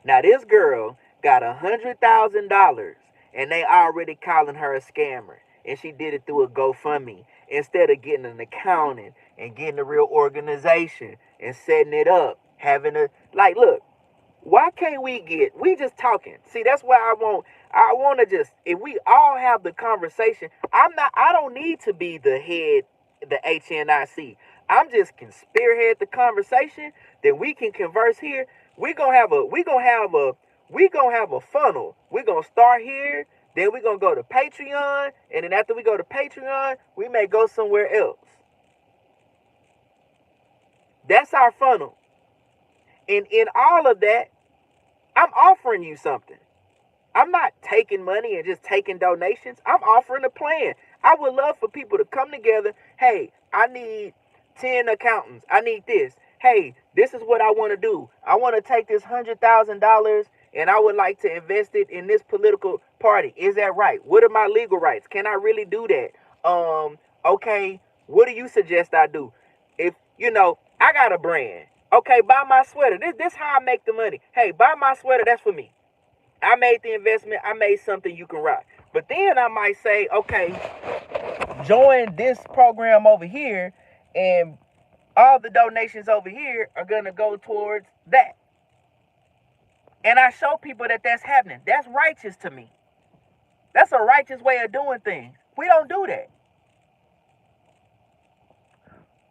Now this girl got $100,000 and they already calling her a scammer. And she did it through a GoFundMe instead of getting an accountant and getting a real organization and setting it up. Having a look, why can't we just talking? See, that's why I want to just, if we all have the conversation, I don't need to be the head, the HNIC. I'm just can spearhead the conversation, then we can converse here. We gonna have a funnel. We're gonna start here, then we're gonna go to Patreon, and then after we go to Patreon, we may go somewhere else. That's our funnel. And in all of that, I'm offering you something. I'm not taking money and just taking donations. I'm offering a plan. I would love for people to come together. Hey, I need 10 accountants. I need this. Hey, this is what I want to do. I want to take this $100,000 and I would like to invest it in this political party. Is that right? What are my legal rights? Can I really do that? Okay, what do you suggest I do? If I got a brand. Okay, buy my sweater. This how I make the money. Hey, buy my sweater. That's for me. I made the investment. I made something you can rock. But then I might say, okay, join this program over here, and all the donations over here are gonna go towards that. And I show people that that's happening. That's righteous to me. That's a righteous way of doing things. We don't do that.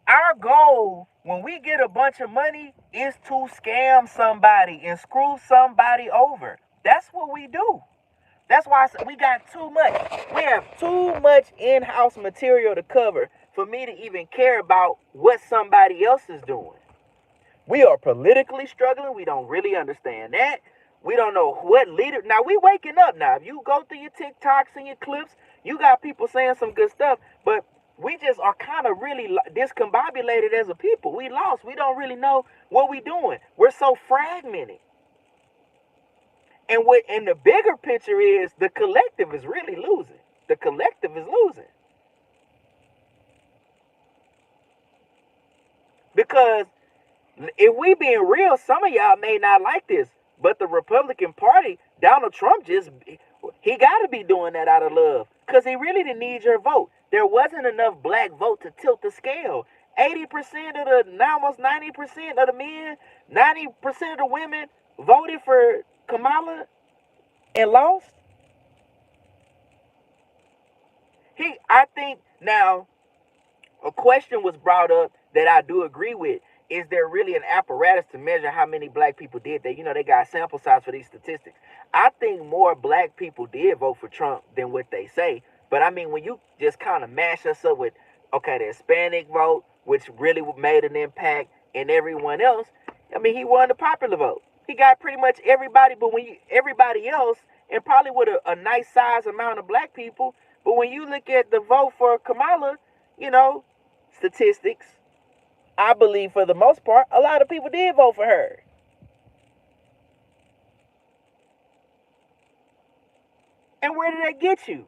Our goal when we get a bunch of money is to scam somebody and screw somebody over. That's what we do. That's why I said we got too much. We have too much in-house material to cover for me to even care about what somebody else is doing. We are politically struggling. We don't really understand that. We don't know what leader. Now, we waking up now. If you go through your TikToks and your clips, you got people saying some good stuff, but we just are kind of really discombobulated as a people. We lost. We don't really know what we doing. We're so fragmented. And the bigger picture is the collective is really losing. The collective is losing. Because if we being real, some of y'all may not like this, but the Republican Party, Donald Trump he got to be doing that out of love because he really didn't need your vote. There wasn't enough black vote to tilt the scale. 80% of now almost 90% of the men, 90% of the women voted for Kamala and lost. I think now a question was brought up that I do agree with. Is there really an apparatus to measure how many black people did that? They got sample size for these statistics. I think more black people did vote for Trump than what they say. But I mean, when you just kind of mash us up with, okay, the Hispanic vote, which really made an impact, and everyone else, I mean, he won the popular vote. He got pretty much everybody, but everybody else, and probably with a nice size amount of black people. But when you look at the vote for Kamala, statistics, I believe for the most part, a lot of people did vote for her. And where did that get you?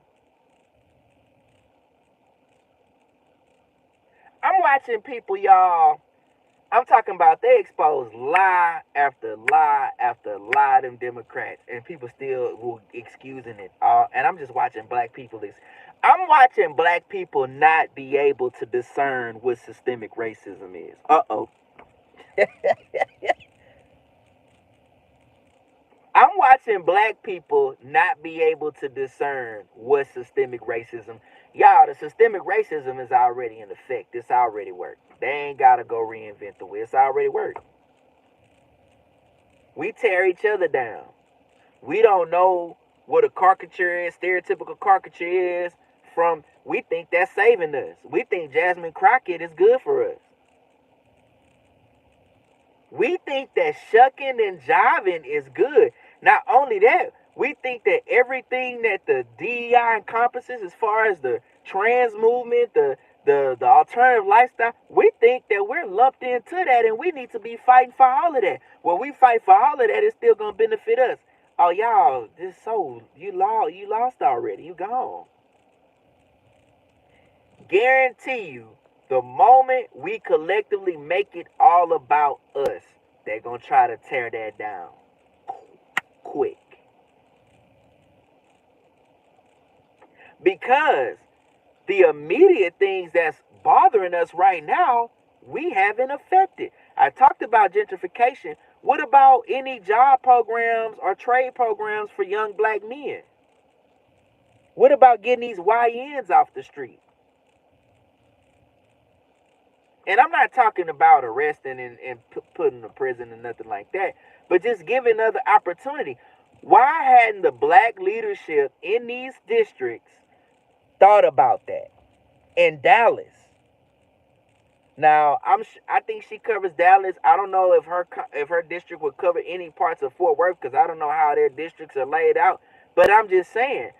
I'm watching people, y'all. I'm talking about they expose lie after lie after lie, them Democrats, and people still will excusing it. And I'm just watching black people. I'm watching black people not be able to discern what systemic racism is. Uh-oh. I'm watching black people not be able to discern what systemic racism. Y'all, the systemic racism is already in effect. It's already worked. They ain't got to go reinvent the wheel. It's already worked. We tear each other down. We don't know what a caricature is, stereotypical caricature is from. We think that's saving us. We think Jasmine Crockett is good for us. We think that shucking and jiving is good. Not only that, we think that everything that the DEI encompasses as far as the trans movement, the alternative lifestyle, we think that we're lumped into that and we need to be fighting for all of that. Well, we fight for all of that, it's still going to benefit us. Oh, y'all, you lost already. You gone. Guarantee you, the moment we collectively make it all about us, they're going to try to tear that down quick. Because the immediate things that's bothering us right now, we haven't affected. I talked about gentrification. What about any job programs or trade programs for young black men? What about getting these YNs off the street? And I'm not talking about arresting and putting in prison and nothing like that, but just giving another opportunity. Why hadn't the black leadership in these districts thought about that? In Dallas. Now, I think she covers Dallas. I don't know if her district would cover any parts of Fort Worth because I don't know how their districts are laid out. But I'm just saying,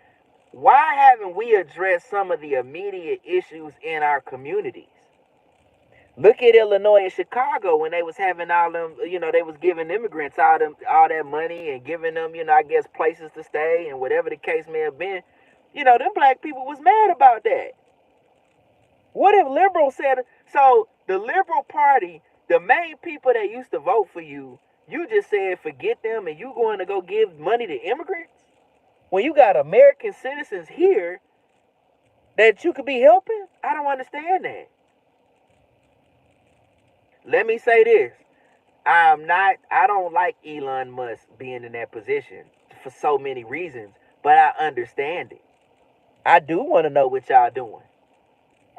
why haven't we addressed some of the immediate issues in our communities? Look at Illinois and Chicago when they was having all them, they was giving immigrants all that money and giving them, I guess places to stay and whatever the case may have been. Them black people was mad about that. What if liberals said so? The liberal party, the main people that used to vote for you, you just said forget them and you going to go give money to immigrants? When you got American citizens here that you could be helping? I don't understand that. Let me say this. I don't like Elon Musk being in that position for so many reasons, but I understand it. I do want to know what y'all doing.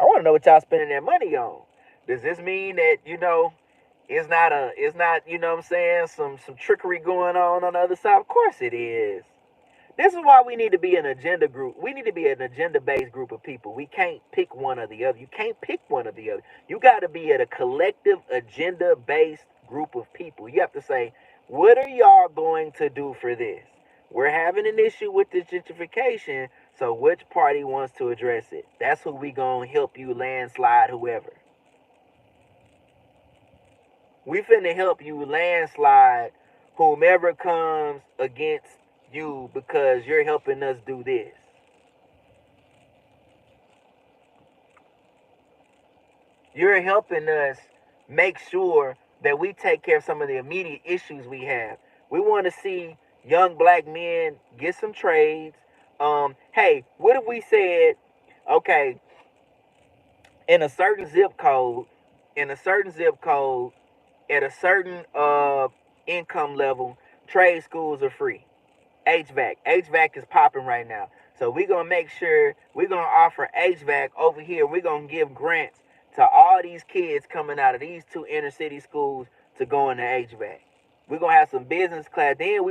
I want to know what y'all spending that money on. Does this mean that, it's not, what I'm saying, some trickery going on the other side? Of course it is. This is why we need to be an agenda group. We need to be an agenda-based group of people. We can't pick one or the other. You can't pick one or the other. You got to be at a collective agenda-based group of people. You have to say, what are y'all going to do for this? We're having an issue with the gentrification, so which party wants to address it? That's who we going to help you landslide whoever. We finna help you landslide whomever comes against you because you're helping us do this. You're helping us make sure that we take care of some of the immediate issues we have. We want to see young black men get some trades. Hey, what if we said, okay, in a certain zip code, in a certain zip code, at a certain income level, trade schools are free. HVAC. HVAC is popping right now. So we're going to make sure we're going to offer HVAC over here. We're going to give grants to all these kids coming out of these two inner city schools to go into HVAC. We're going to have some business class. Then what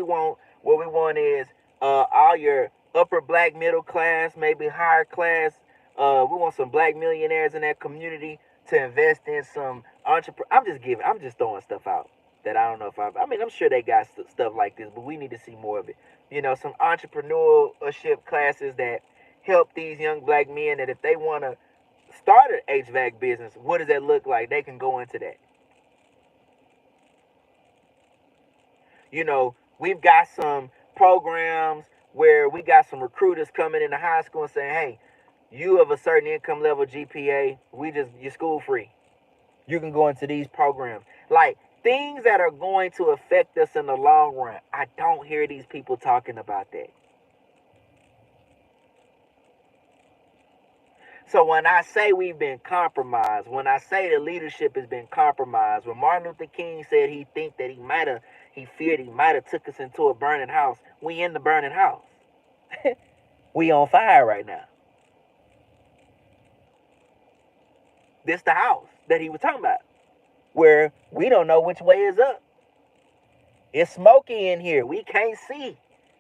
we want is all your upper black middle class, maybe higher class. We want some black millionaires in that community to invest in some entrepreneur. I'm just throwing stuff out that I don't know if I'm sure they got stuff like this, but we need to see more of it. Some entrepreneurship classes that help these young black men that if they want to start an HVAC business, what does that look like? They can go into that. We've got some programs where we got some recruiters coming into high school and saying, hey, you have a certain income level GPA, you're school free. You can go into these programs. Like things that are going to affect us in the long run. I don't hear these people talking about that. So when I say we've been compromised, when I say the leadership has been compromised, when Martin Luther King said he feared he might have took us into a burning house, we in the burning house. We on fire right now. This the house that he was talking about, where we don't know which way is up. It's smoky in here. We can't see.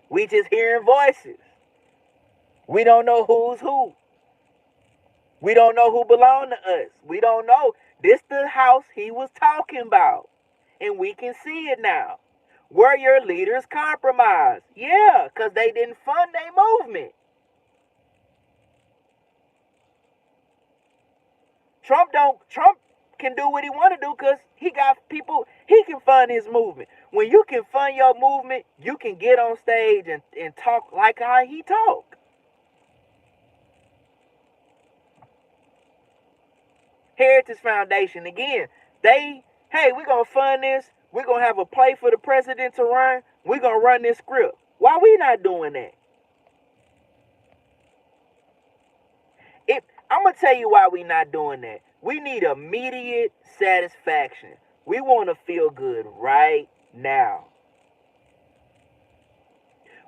We just hearing voices. We don't know who's who. We don't know who belong to us. We don't know. This the house he was talking about. And we can see it now. Were your leaders compromised? Yeah, because they didn't fund their movement. Trump can do what he want to do because he got people, he can fund his movement. When you can fund your movement, you can get on stage and talk like how he talk. Heritage Foundation, again, hey, we're going to fund this. We're going to have a play for the president to run. We're going to run this script. Why we not doing that? I'm going to tell you why we not doing that. We need immediate satisfaction. We want to feel good right now.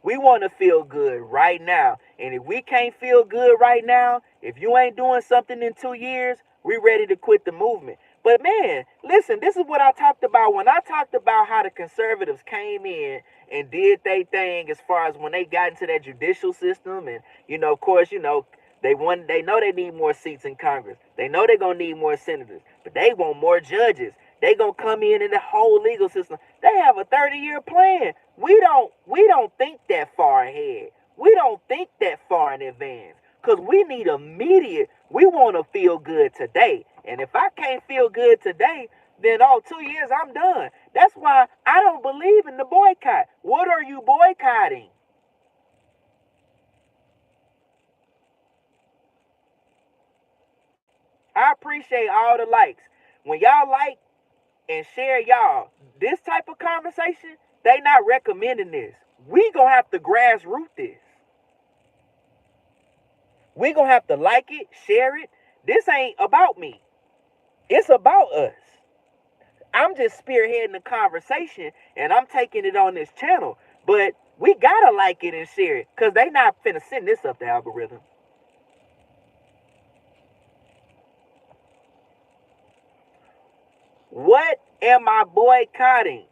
We want to feel good right now. And if we can't feel good right now, if you ain't doing something in 2 years, we ready to quit the movement. But man, listen, this is what I talked about when I talked about how the conservatives came in and did their thing as far as when they got into that judicial system. And, of course, they know they need more seats in Congress. They know they're going to need more senators. But they want more judges. They going to come in the whole legal system. They have a 30-year plan. We don't think that far ahead. We don't think that far in advance. Because we need immediate, we want to feel good today. And if I can't feel good today, then 2 years I'm done. That's why I don't believe in the boycott. What are you boycotting? I appreciate all the likes. When y'all like and share y'all this type of conversation, they not recommending this. We gonna have to grassroot this. We gonna have to like it, share it. This ain't about me. It's about us. I'm just spearheading the conversation and I'm taking it on this channel. But we gotta like it and share it, because they not finna send this up the algorithm. What am I boycotting?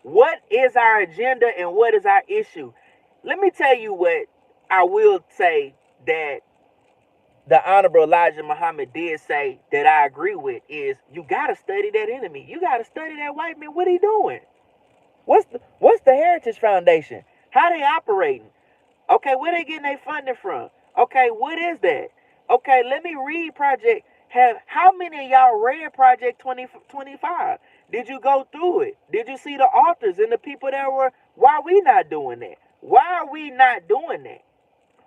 What is our agenda and what is our issue? Let me tell you what I will say that the Honorable Elijah Muhammad did say that I agree with is you gotta study that enemy. You gotta study that white man. What he doing? What's the Heritage Foundation? How they operating? Okay, where they getting their funding from? Okay, what is that? Okay, let me read Project. How many of y'all read Project 2025? Did you go through it? Did you see the authors and the people that were? Why are we not doing that? Why are we not doing that?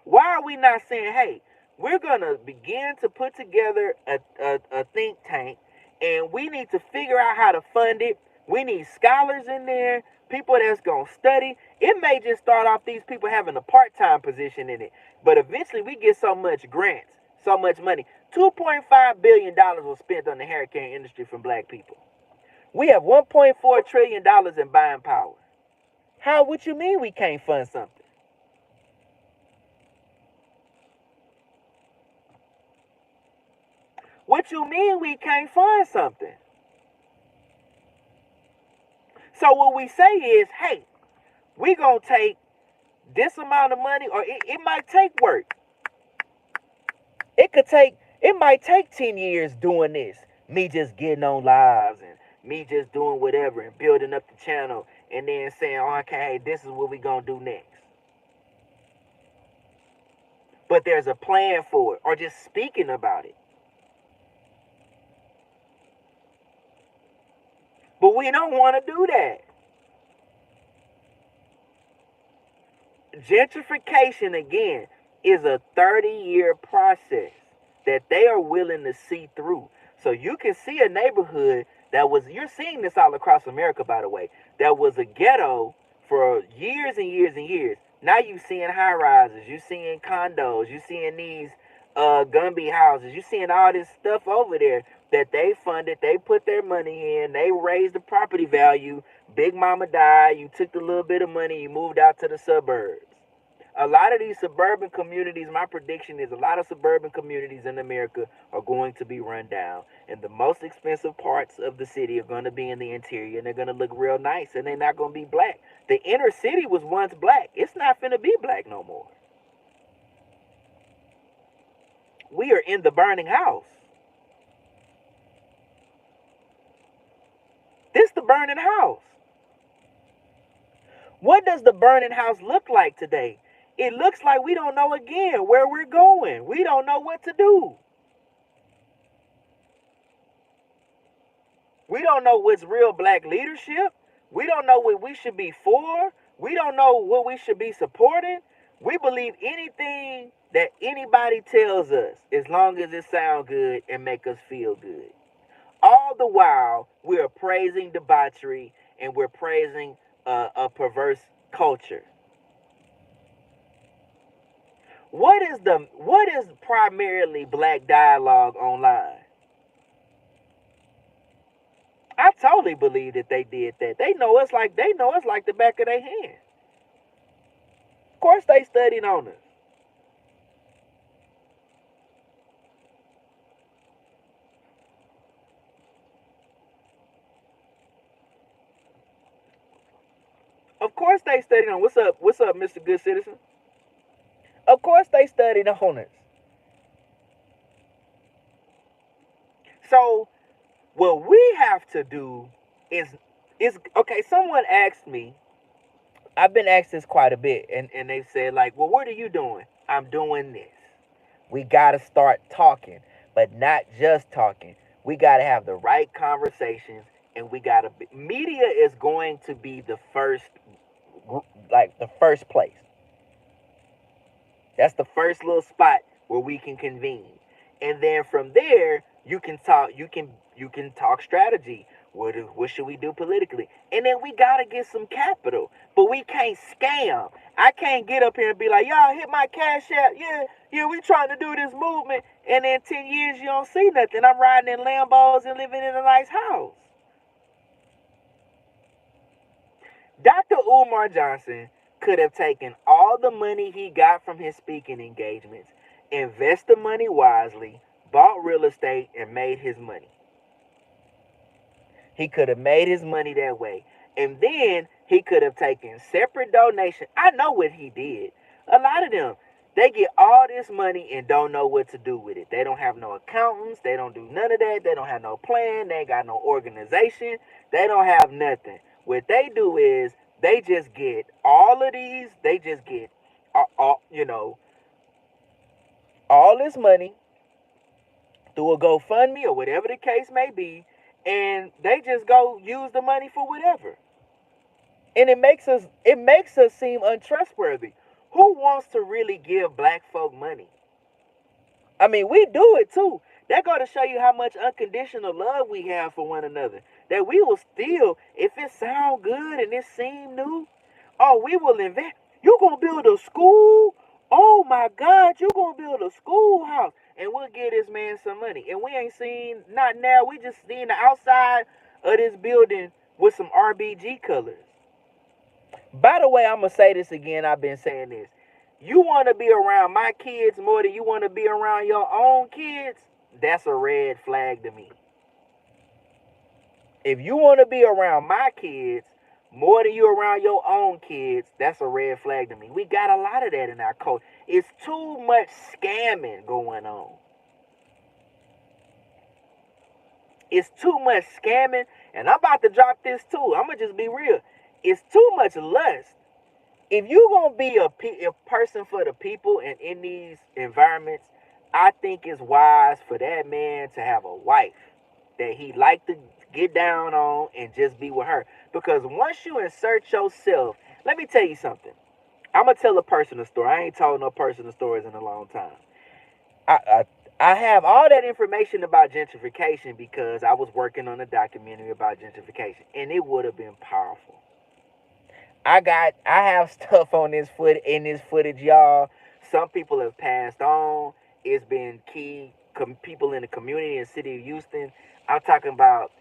Why are we not saying, hey, we're going to begin to put together a think tank and we need to figure out how to fund it? We need scholars in there, people that's going to study. It may just start off these people having a part-time position in it, but eventually we get so much grants, so much money. $2.5 billion was spent on the hurricane industry from black people. We have $1.4 trillion in buying power. How, what you mean we can't fund something? What you mean we can't fund something? So what we say is, hey, we gonna take this amount of money, or it might take work. It might take 10 years doing this. Me just getting on lives and me just doing whatever and building up the channel and then saying, oh, okay, this is what we gonna do next. But there's a plan for it, or just speaking about it. But we don't want to do that. Gentrification, again, is a 30-year process that they are willing to see through. So you can see a neighborhood that was, you're seeing this all across America, by the way, that was a ghetto for years and years and years. Now you're seeing high rises, you're seeing condos, you're seeing these Gumby houses, you're seeing all this stuff over there that they funded, they put their money in, they raised the property value. Big mama died, you took the little bit of money, you moved out to the suburbs. A lot of these suburban communities, my prediction is a lot of suburban communities in America are going to be run down. And the most expensive parts of the city are going to be in the interior, and they're going to look real nice, and they're not going to be black. The inner city was once black. It's not finna be black no more. We are in the burning house. This the burning house. What does the burning house look like today? It looks like we don't know again where we're going. We don't know what to do. We don't know what's real black leadership. We don't know what we should be for. We don't know what we should be supporting. We believe anything that anybody tells us as long as it sounds good and make us feel good. All the while, we're praising debauchery and we're praising a perverse culture. What is primarily black dialogue online? I totally believe that they did that. They know us like the back of their hand. Of course they studied on us. Of course they studied on. What's up? What's up, Mr. Good Citizen? Of course they studied on us. So what we have to do is okay. Someone asked me. I've been asked this quite a bit, and they said like, well, what are you doing? I'm doing this. We got to start talking, but not just talking. We got to have the right conversations, and we got to media is going to be the first, like the first place. That's the first little spot where we can convene. And then from there, you can talk strategy. What should we do politically? And then we gotta get some capital. But we can't scam. I can't get up here and be like, y'all hit my cash app. Yeah, we trying to do this movement. And in 10 years you don't see nothing. I'm riding in Lambos and living in a nice house. Dr. Umar Johnson could have taken all the money he got from his speaking engagements, invest the money wisely, bought real estate, and made his money. He could have made his money that way. And then he could have taken separate donation. I know what he did. A lot of them, they get all this money and don't know what to do with it. They don't have no accountants. They don't do none of that. They don't have no plan. They ain't got no organization. They don't have nothing. What they do is they just get all of these. They just get, all this money through a GoFundMe or whatever the case may be, and they just go use the money for whatever. And it makes us seem untrustworthy. Who wants to really give black folk money? I mean, we do it too. That go to show you how much unconditional love we have for one another. That we will still, if it sound good and it seem new, oh, we will invest. You gonna build a school? Oh my God, you gonna build a schoolhouse? And we'll give this man some money. And we ain't seen, not now, we just seen the outside of this building with some RBG colors. By the way, I'm gonna say this again. I've been saying this. You want to be around my kids more than you want to be around your own kids? That's a red flag to me. If you want to be around my kids more than you around your own kids, that's a red flag to me. We got a lot of that in our culture. It's too much scamming going on. It's too much scamming, and I'm about to drop this too. I'm gonna just be real. It's too much lust. If you gonna be a person for the people and in these environments, I think it's wise for that man to have a wife that he like to get down on and just be with her. Because once you insert yourself, let me tell you something. I'm gonna tell a personal story. I ain't told no personal stories in a long time. I, I I have all that information about gentrification because I was working on a documentary about gentrification, and it would have been powerful. I have stuff on this footage, y'all. Some people have passed on. It's been key people in the community in the city of Houston. I'm talking about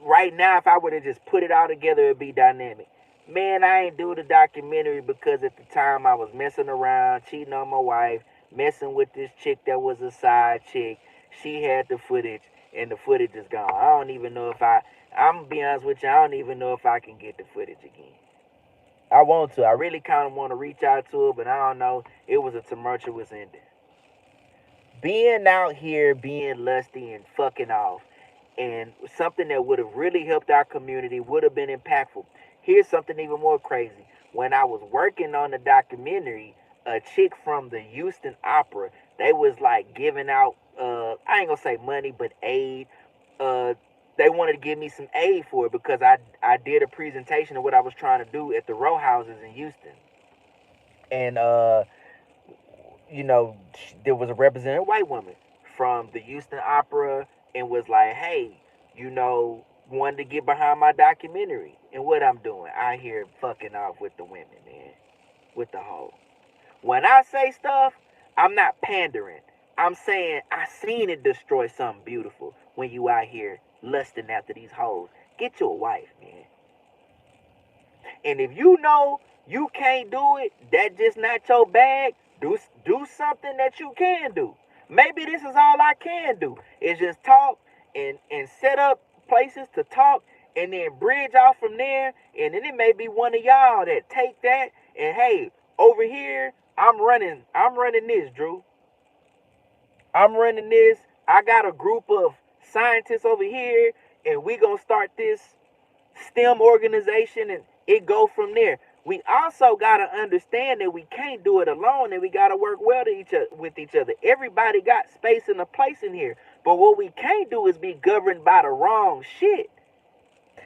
right now, if I were to just put it all together, it'd be dynamic. Man, I ain't do the documentary because at the time I was messing around, cheating on my wife, messing with this chick that was a side chick. She had the footage, and the footage is gone. I don't even know if I'm gonna be honest with you, I don't even know if I can get the footage again. I want to. I really kind of want to reach out to her, but I don't know. It was a tumultuous ending. Being out here, being lusty and fucking off, and something that would have really helped our community would have been impactful. Here's something even more crazy. When I was working on the documentary, a chick from the Houston Opera, they was like giving out, I ain't gonna say money, but aid. Uh, they wanted to give me some aid for it because I did a presentation of what I was trying to do at the row houses in Houston. And there was a representative white woman from the Houston Opera and was like, hey, wanted to get behind my documentary and what I'm doing. I hear fucking off with the women, man, with the hoe. When I say stuff, I'm not pandering. I'm saying I seen it destroy something beautiful when you out here lusting after these hoes. Get you a wife, man. And if you know you can't do it, that just not your bag, do something that you can do. Maybe this is all I can do. Is just talk and set up places to talk and then bridge off from there. And then it may be one of y'all that take that and hey, over here, I'm running this, Drew. I'm running this. I got a group of scientists over here, and we gonna start this STEM organization, and it go from there. We also gotta understand that we can't do it alone, and we gotta work well with each other. Everybody got space and a place in here, but what we can't do is be governed by the wrong shit.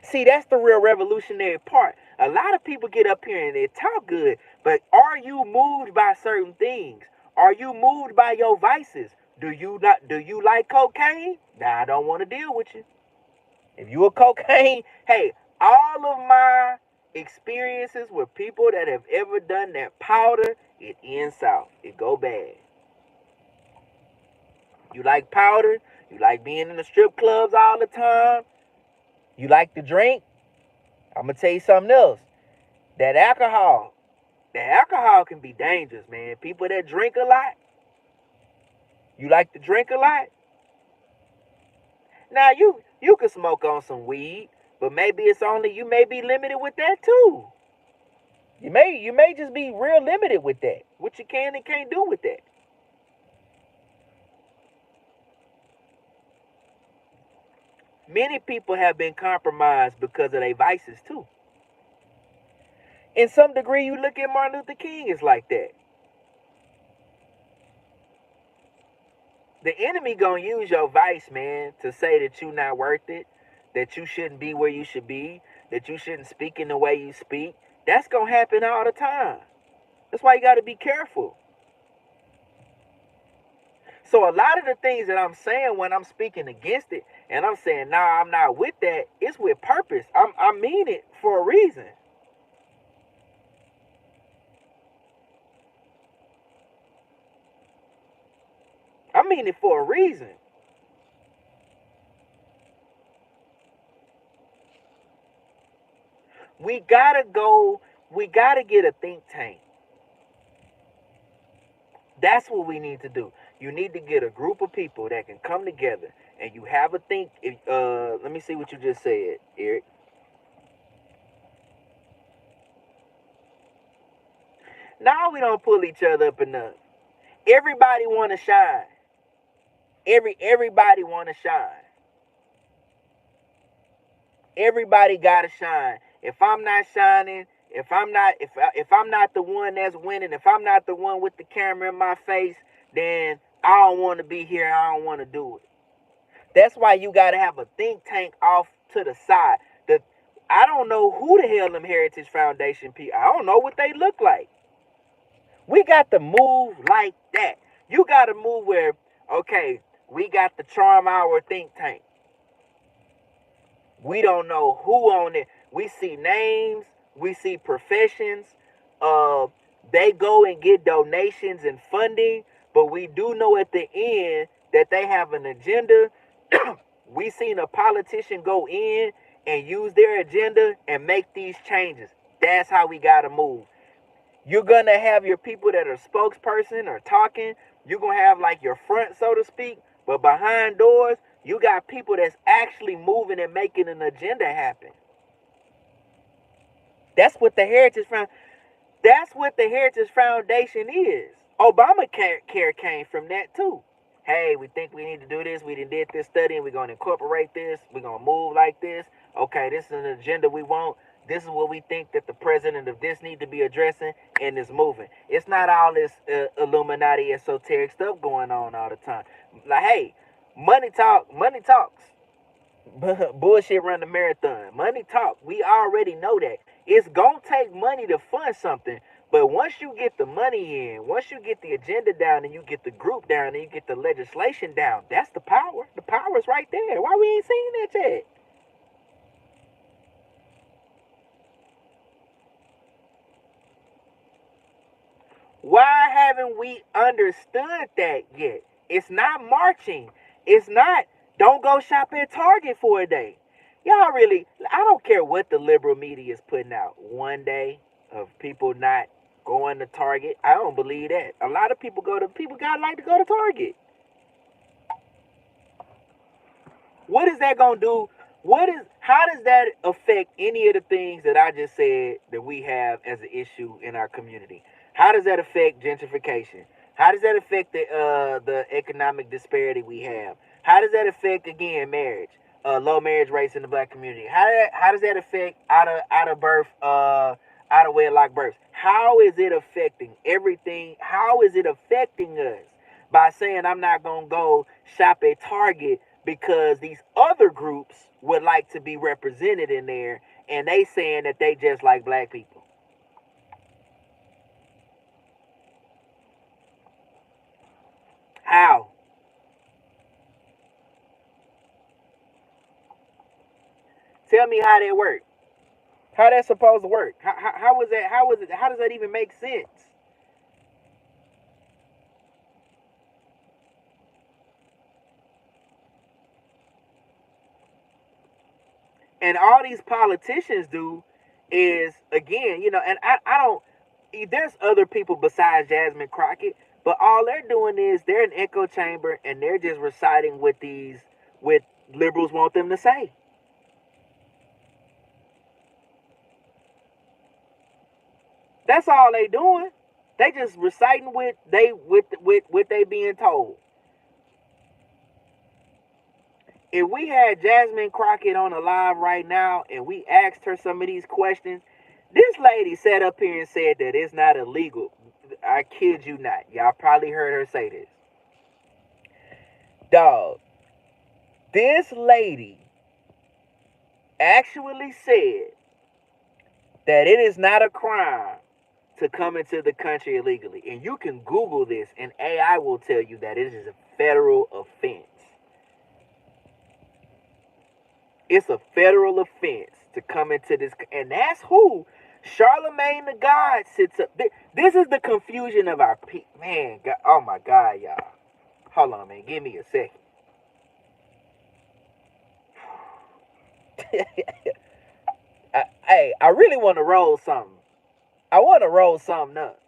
See, that's the real revolutionary part. A lot of people get up here and they talk good, but are you moved by certain things? Are you moved by your vices? Do you like cocaine? Nah, I don't want to deal with you. If you a cocaine, hey, all of my experiences with people that have ever done that powder, it ends south. It go bad. You like powder? You like being in the strip clubs all the time? You like to drink? I'm gonna tell you something else. That alcohol can be dangerous, man. People that drink a lot, you like to drink a lot. Now you can smoke on some weed, but maybe it's only you may be limited with that too. You may just be real limited with that. What you can and can't do with that. Many people have been compromised because of their vices too. In some degree, you look at Martin Luther King, it's like that. The enemy gonna use your vice, man, to say that you not worth it, that you shouldn't be where you should be, that you shouldn't speak in the way you speak. That's gonna happen all the time. That's why you gotta be careful. So a lot of the things that I'm saying when I'm speaking against it, and I'm saying, nah, I'm not with that, it's with purpose. I mean it for a reason. I mean it for a reason. We gotta go, we gotta get a think tank. That's what we need to do. You need to get a group of people that can come together and you have a think. Let me see what you just said, Eric. Now we don't pull each other up enough. Everybody want to shine. Everybody want to shine. Everybody gotta shine. If I'm not shining, if I'm not the one that's winning, if I'm not the one with the camera in my face, then I don't want to be here. I don't want to do it. That's why you gotta have a think tank off to the side. The I don't know who the hell them Heritage Foundation people. I don't know what they look like. We got to move like that. You got to move where, okay, we got the Charm Hour think tank. We don't know who on it. We see names, we see professions. Uh, they go and get donations and funding, but we do know at the end that they have an agenda. We seen a politician go in and use their agenda and make these changes. That's how we gotta move. You're gonna have your people that are spokesperson or talking. You're gonna have like your front, so to speak, but behind doors, you got people that's actually moving and making an agenda happen. That's what the Heritage Foundation. That's what the Heritage Foundation is. Obamacare came from that too. Hey, we think we need to do this. We did this study and we're going to incorporate this. We're going to move like this. Okay, this is an agenda we want. This is what we think that the president of this need to be addressing in this movement. It's not all this Illuminati esoteric stuff going on all the time. Like, hey, money talks. Bullshit run the marathon. Money talk. We already know that. It's gonna take money to fund something. But once you get the money in, once you get the agenda down and you get the group down and you get the legislation down, that's the power. The power's right there. Why we ain't seen that yet? Why haven't we understood that yet? It's not marching. It's not, don't go shop at Target for a day. Y'all really, I don't care what the liberal media is putting out. One day of people not going to Target. I don't believe that. A lot of people got like to go to Target. What is that gonna do? How does that affect any of the things that I just said that we have as an issue in our community? How does that affect gentrification? How does that affect the economic disparity we have? How does that affect again marriage? Low marriage rates in the black community. How does that affect out of birth out of wedlock births. How is it affecting everything? How is it affecting us by saying I'm not gonna go shop at Target because these other groups would like to be represented in there, and they saying that they just like black people? How? Tell me how that works. How that's supposed to work? How is that? How is it? How does that even make sense? And all these politicians do is, again, and I don't. There's other people besides Jasmine Crockett, but all they're doing is they're an echo chamber and they're just reciting what liberals want them to say. That's all they doing. They just reciting what they being told. If we had Jasmine Crockett on the live right now and we asked her some of these questions, this lady sat up here and said that it's not illegal. I kid you not. Y'all probably heard her say this. Dog, this lady actually said that it is not a crime to come into the country illegally. And you can Google this, and AI will tell you that it is a federal offense. It's a federal offense to come into this, and that's who Charlemagne the God sits up. This is the confusion of our people, man. God, oh my God, y'all. Hold on, man. Give me a second. I really want to roll something. I want to roll something up.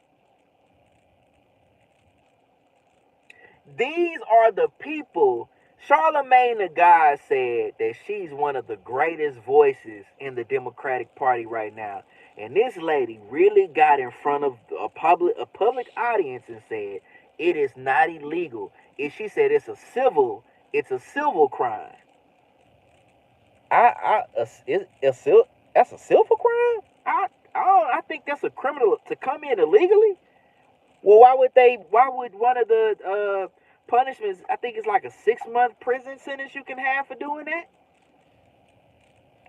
These are the people. Charlemagne the God said that she's one of the greatest voices in the Democratic Party right now. And this lady really got in front of a public audience and said it is not illegal. And she said it's a civil crime. That's a civil crime. I think that's a criminal to come in illegally. Well, why would they? Why would one of the punishments? I think it's like a 6 month prison sentence you can have for doing that.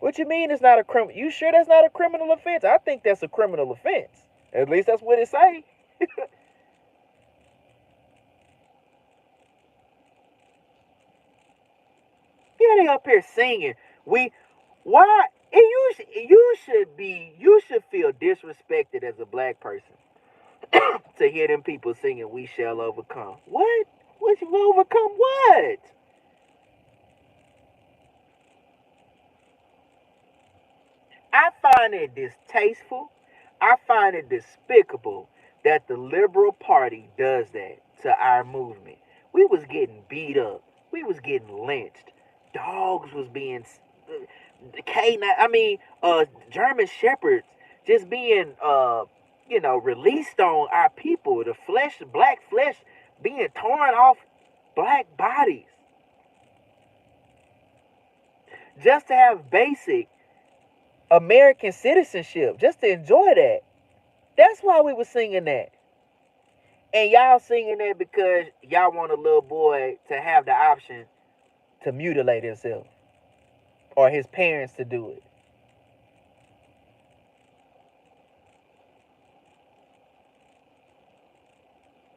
What you mean it's not a criminal? You sure that's not a criminal offense? I think that's a criminal offense. At least that's what it say. Yeah, they up here singing. We why? And you should feel disrespected as a black person to hear them people singing "We shall overcome." What? What you overcome? What? I find it distasteful. I find it despicable that the liberal party does that to our movement. We was getting beat up. We was getting lynched. Dogs was being canine. I mean, German shepherds just being released on our people. The flesh, black flesh, being torn off black bodies just to have basic American citizenship, just to enjoy that. That's why we were singing that. And y'all singing that because y'all want a little boy to have the option to mutilate himself or his parents to do it.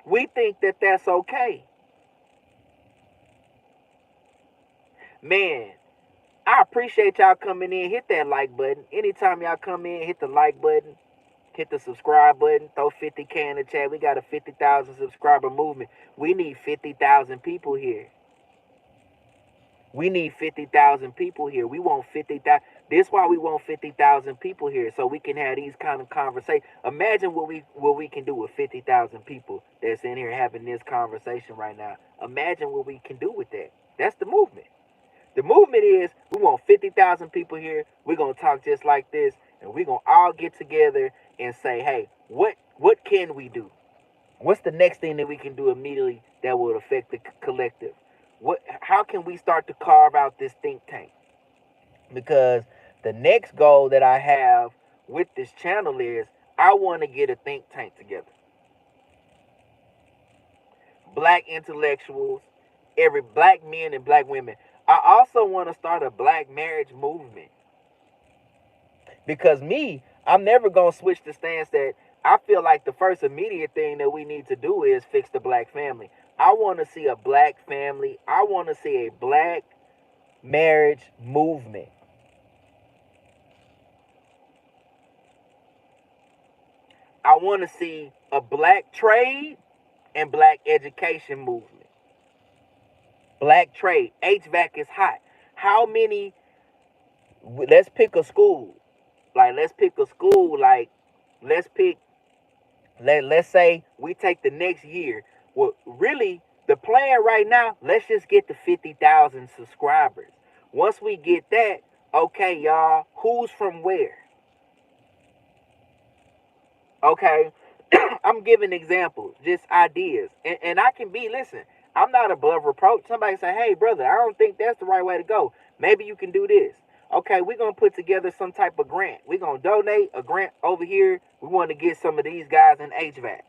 We think that that's okay. Man, I appreciate y'all coming in. Hit that like button. Anytime y'all come in, hit the like button. Hit the subscribe button. Throw 50K in the chat. We got a 50,000 subscriber movement. We need 50,000 people here. We need 50,000 people here. We want 50,000. This is why we want 50,000 people here, so we can have these kind of conversations. Imagine what we can do with 50,000 people that's in here having this conversation right now. Imagine what we can do with that. That's the movement. The movement is we want 50,000 people here. We're gonna talk just like this, and we're gonna all get together and say, hey, what can we do? What's the next thing that we can do immediately that will affect the collective? How can we start to carve out this think tank? Because the next goal that I have with this channel is I want to get a think tank together. Black intellectuals, every black men and black women. I also want to start a black marriage movement. Because I'm never going to switch the stance that I feel like the first immediate thing that we need to do is fix the black family. I want to see a black family. I want to see a black marriage movement. I want to see a black trade and black education movement. Black trade. HVAC is hot. How many? Let's pick a school. Let's pick a school. Let's pick. Let's say we take the next year. Well, really, the plan right now. Let's just get to 50,000 subscribers. Once we get that, okay, y'all. Who's from where? Okay, I'm giving examples, just ideas. And I can listen, I'm not above reproach. Somebody say, hey, brother, I don't think that's the right way to go. Maybe you can do this. Okay, we're going to put together some type of grant. We're going to donate a grant over here. We want to get some of these guys in HVAC.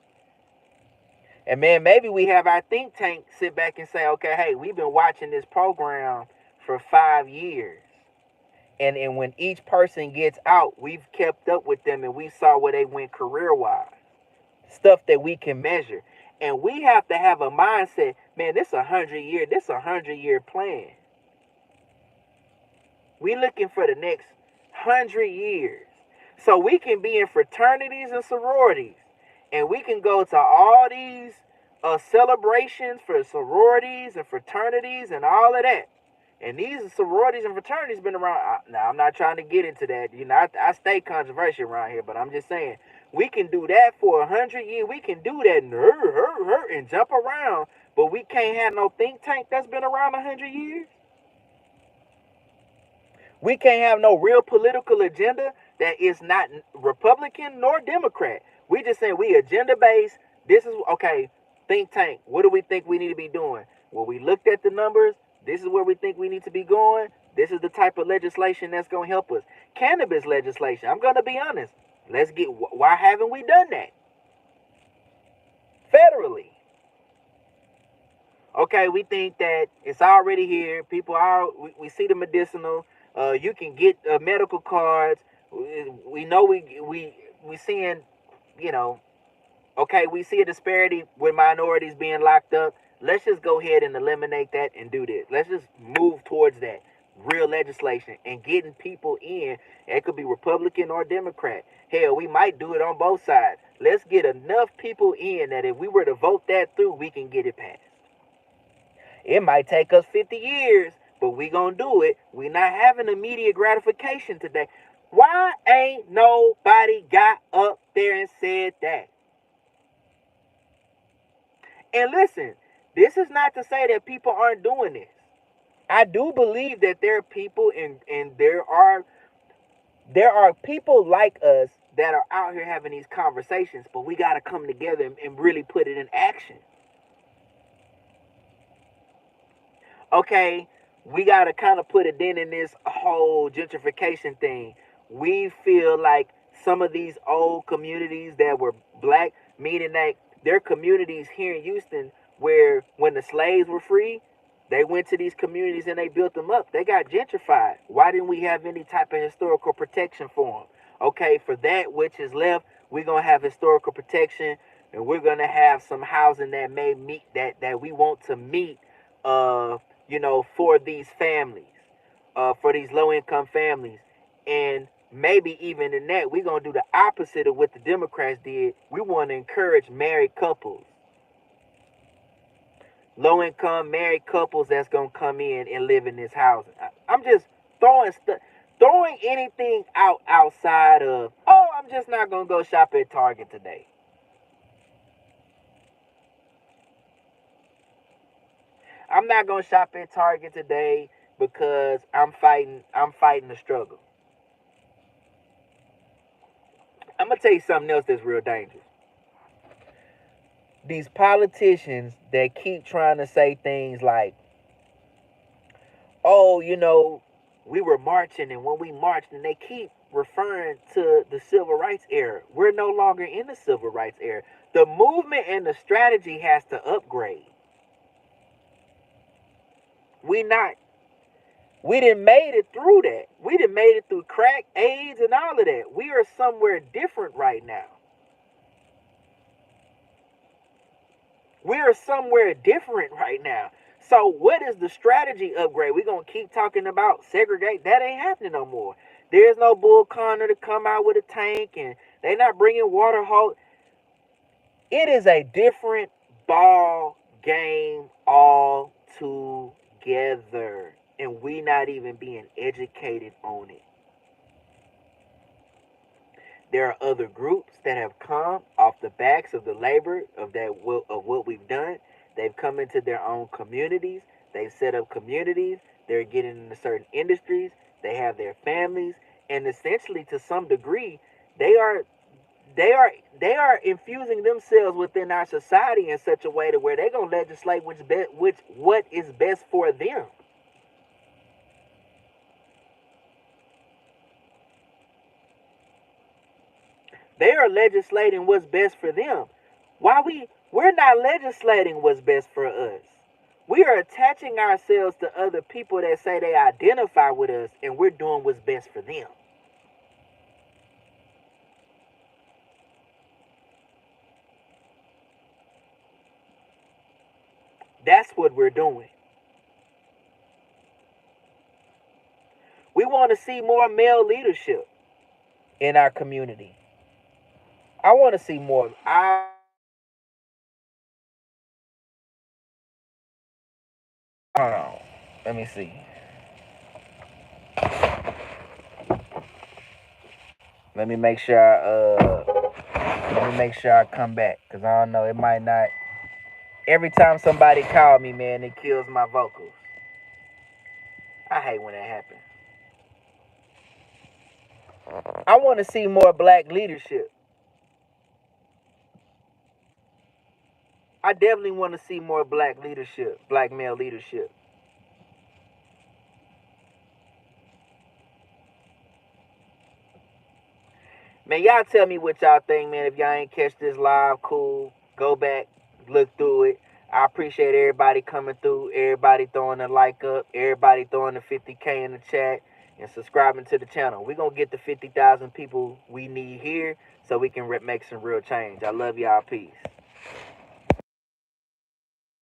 And man, maybe we have our think tank sit back and say, okay, hey, we've been watching this program for 5 years. And when each person gets out, we've kept up with them and we saw where they went career-wise. Stuff that we can measure. And we have to have a mindset, man, this 100-year plan. We looking for the next 100 years. So we can be in fraternities and sororities. And we can go to all these celebrations for sororities and fraternities and all of that. And these sororities and fraternities been around. Now, I'm not trying to get into that. You know, I stay controversial around here, but I'm just saying, we can do that for 100 years. We can do that and jump around, but we can't have no think tank that's been around 100 years. We can't have no real political agenda that is not Republican nor Democrat. We just saying we agenda based. This is, okay, think tank. What do we think we need to be doing? Well, we looked at the numbers. This is where we think we need to be going. This is the type of legislation that's going to help us. Cannabis legislation. I'm going to be honest. Why haven't we done that? Federally. Okay, we think that it's already here. People we see the medicinal. You can get medical cards. We know we seeing, you know, okay, we see a disparity with minorities being locked up. Let's just go ahead and eliminate that and do this. Let's just move towards that real legislation and getting people in. It could be Republican or Democrat. Hell, we might do it on both sides. Let's get enough people in that if we were to vote that through, we can get it passed. It might take us 50 years, but we gonna do it. We not having immediate gratification today. Why ain't nobody got up there and said that? And listen, this is not to say that people aren't doing this. I do believe that there are people and there are people like us that are out here having these conversations, but we got to come together and really put it in action. Okay, we got to kind of put a dent in this whole gentrification thing. We feel like some of these old communities that were black, meaning that there are communities here in Houston where when the slaves were free, they went to these communities and they built them up. They got gentrified. Why didn't we have any type of historical protection for them? Okay, for that which is left, we're going to have historical protection and we're going to have some housing that may meet that we want to meet for these families, for these low-income families. And maybe even in that, we're going to do the opposite of what the Democrats did. We want to encourage married couples. Low-income married couples that's going to come in and live in this housing. I'm just throwing anything outside of, I'm just not going to go shop at Target today. I'm not gonna shop at Target today because I'm fighting the struggle. I'm gonna tell you something else that's real dangerous. These politicians that keep trying to say things like, we were marching and when we marched, and they keep referring to the civil rights era. We're no longer in the civil rights era. The movement and the strategy has to upgrade. We not we done made it through that. We done made it through crack, AIDS, and all of that. We are somewhere different right now. We are somewhere different right now. So what is the strategy upgrade? We're going to keep talking about segregate. That ain't happening no more. There's no Bull Connor to come out with a tank, and they not bringing water hose. It is a different ball game altogether, and we not even being educated on it. There are other groups that have come off the backs of the labor of what we've done. They've come into their own communities. They've set up communities. They're getting into certain industries. They have their families, and essentially, to some degree, they are they are they are infusing themselves within our society in such a way to where they're gonna legislate what is best for them. They are legislating what's best for them. Why we're not legislating what's best for us. We are attaching ourselves to other people that say they identify with us, and we're doing what's best for them. That's what we're doing. We want to see more male leadership in our community. I want to see more. I hold on. Let me see. Let me make sure. Let me make sure I come back, cause I don't know. It might not. Every time somebody call me, man, it kills my vocals. I hate when that happens. I want to see more black leadership. I definitely want to see more black leadership, black male leadership. Man, y'all tell me what y'all think, man. If y'all ain't catch this live, cool. Go back, look through it. I appreciate everybody coming through, everybody throwing a like up, everybody throwing the 50K in the chat, and subscribing to the channel. We're going to get the 50,000 people we need here so we can make some real change. I love y'all. Peace.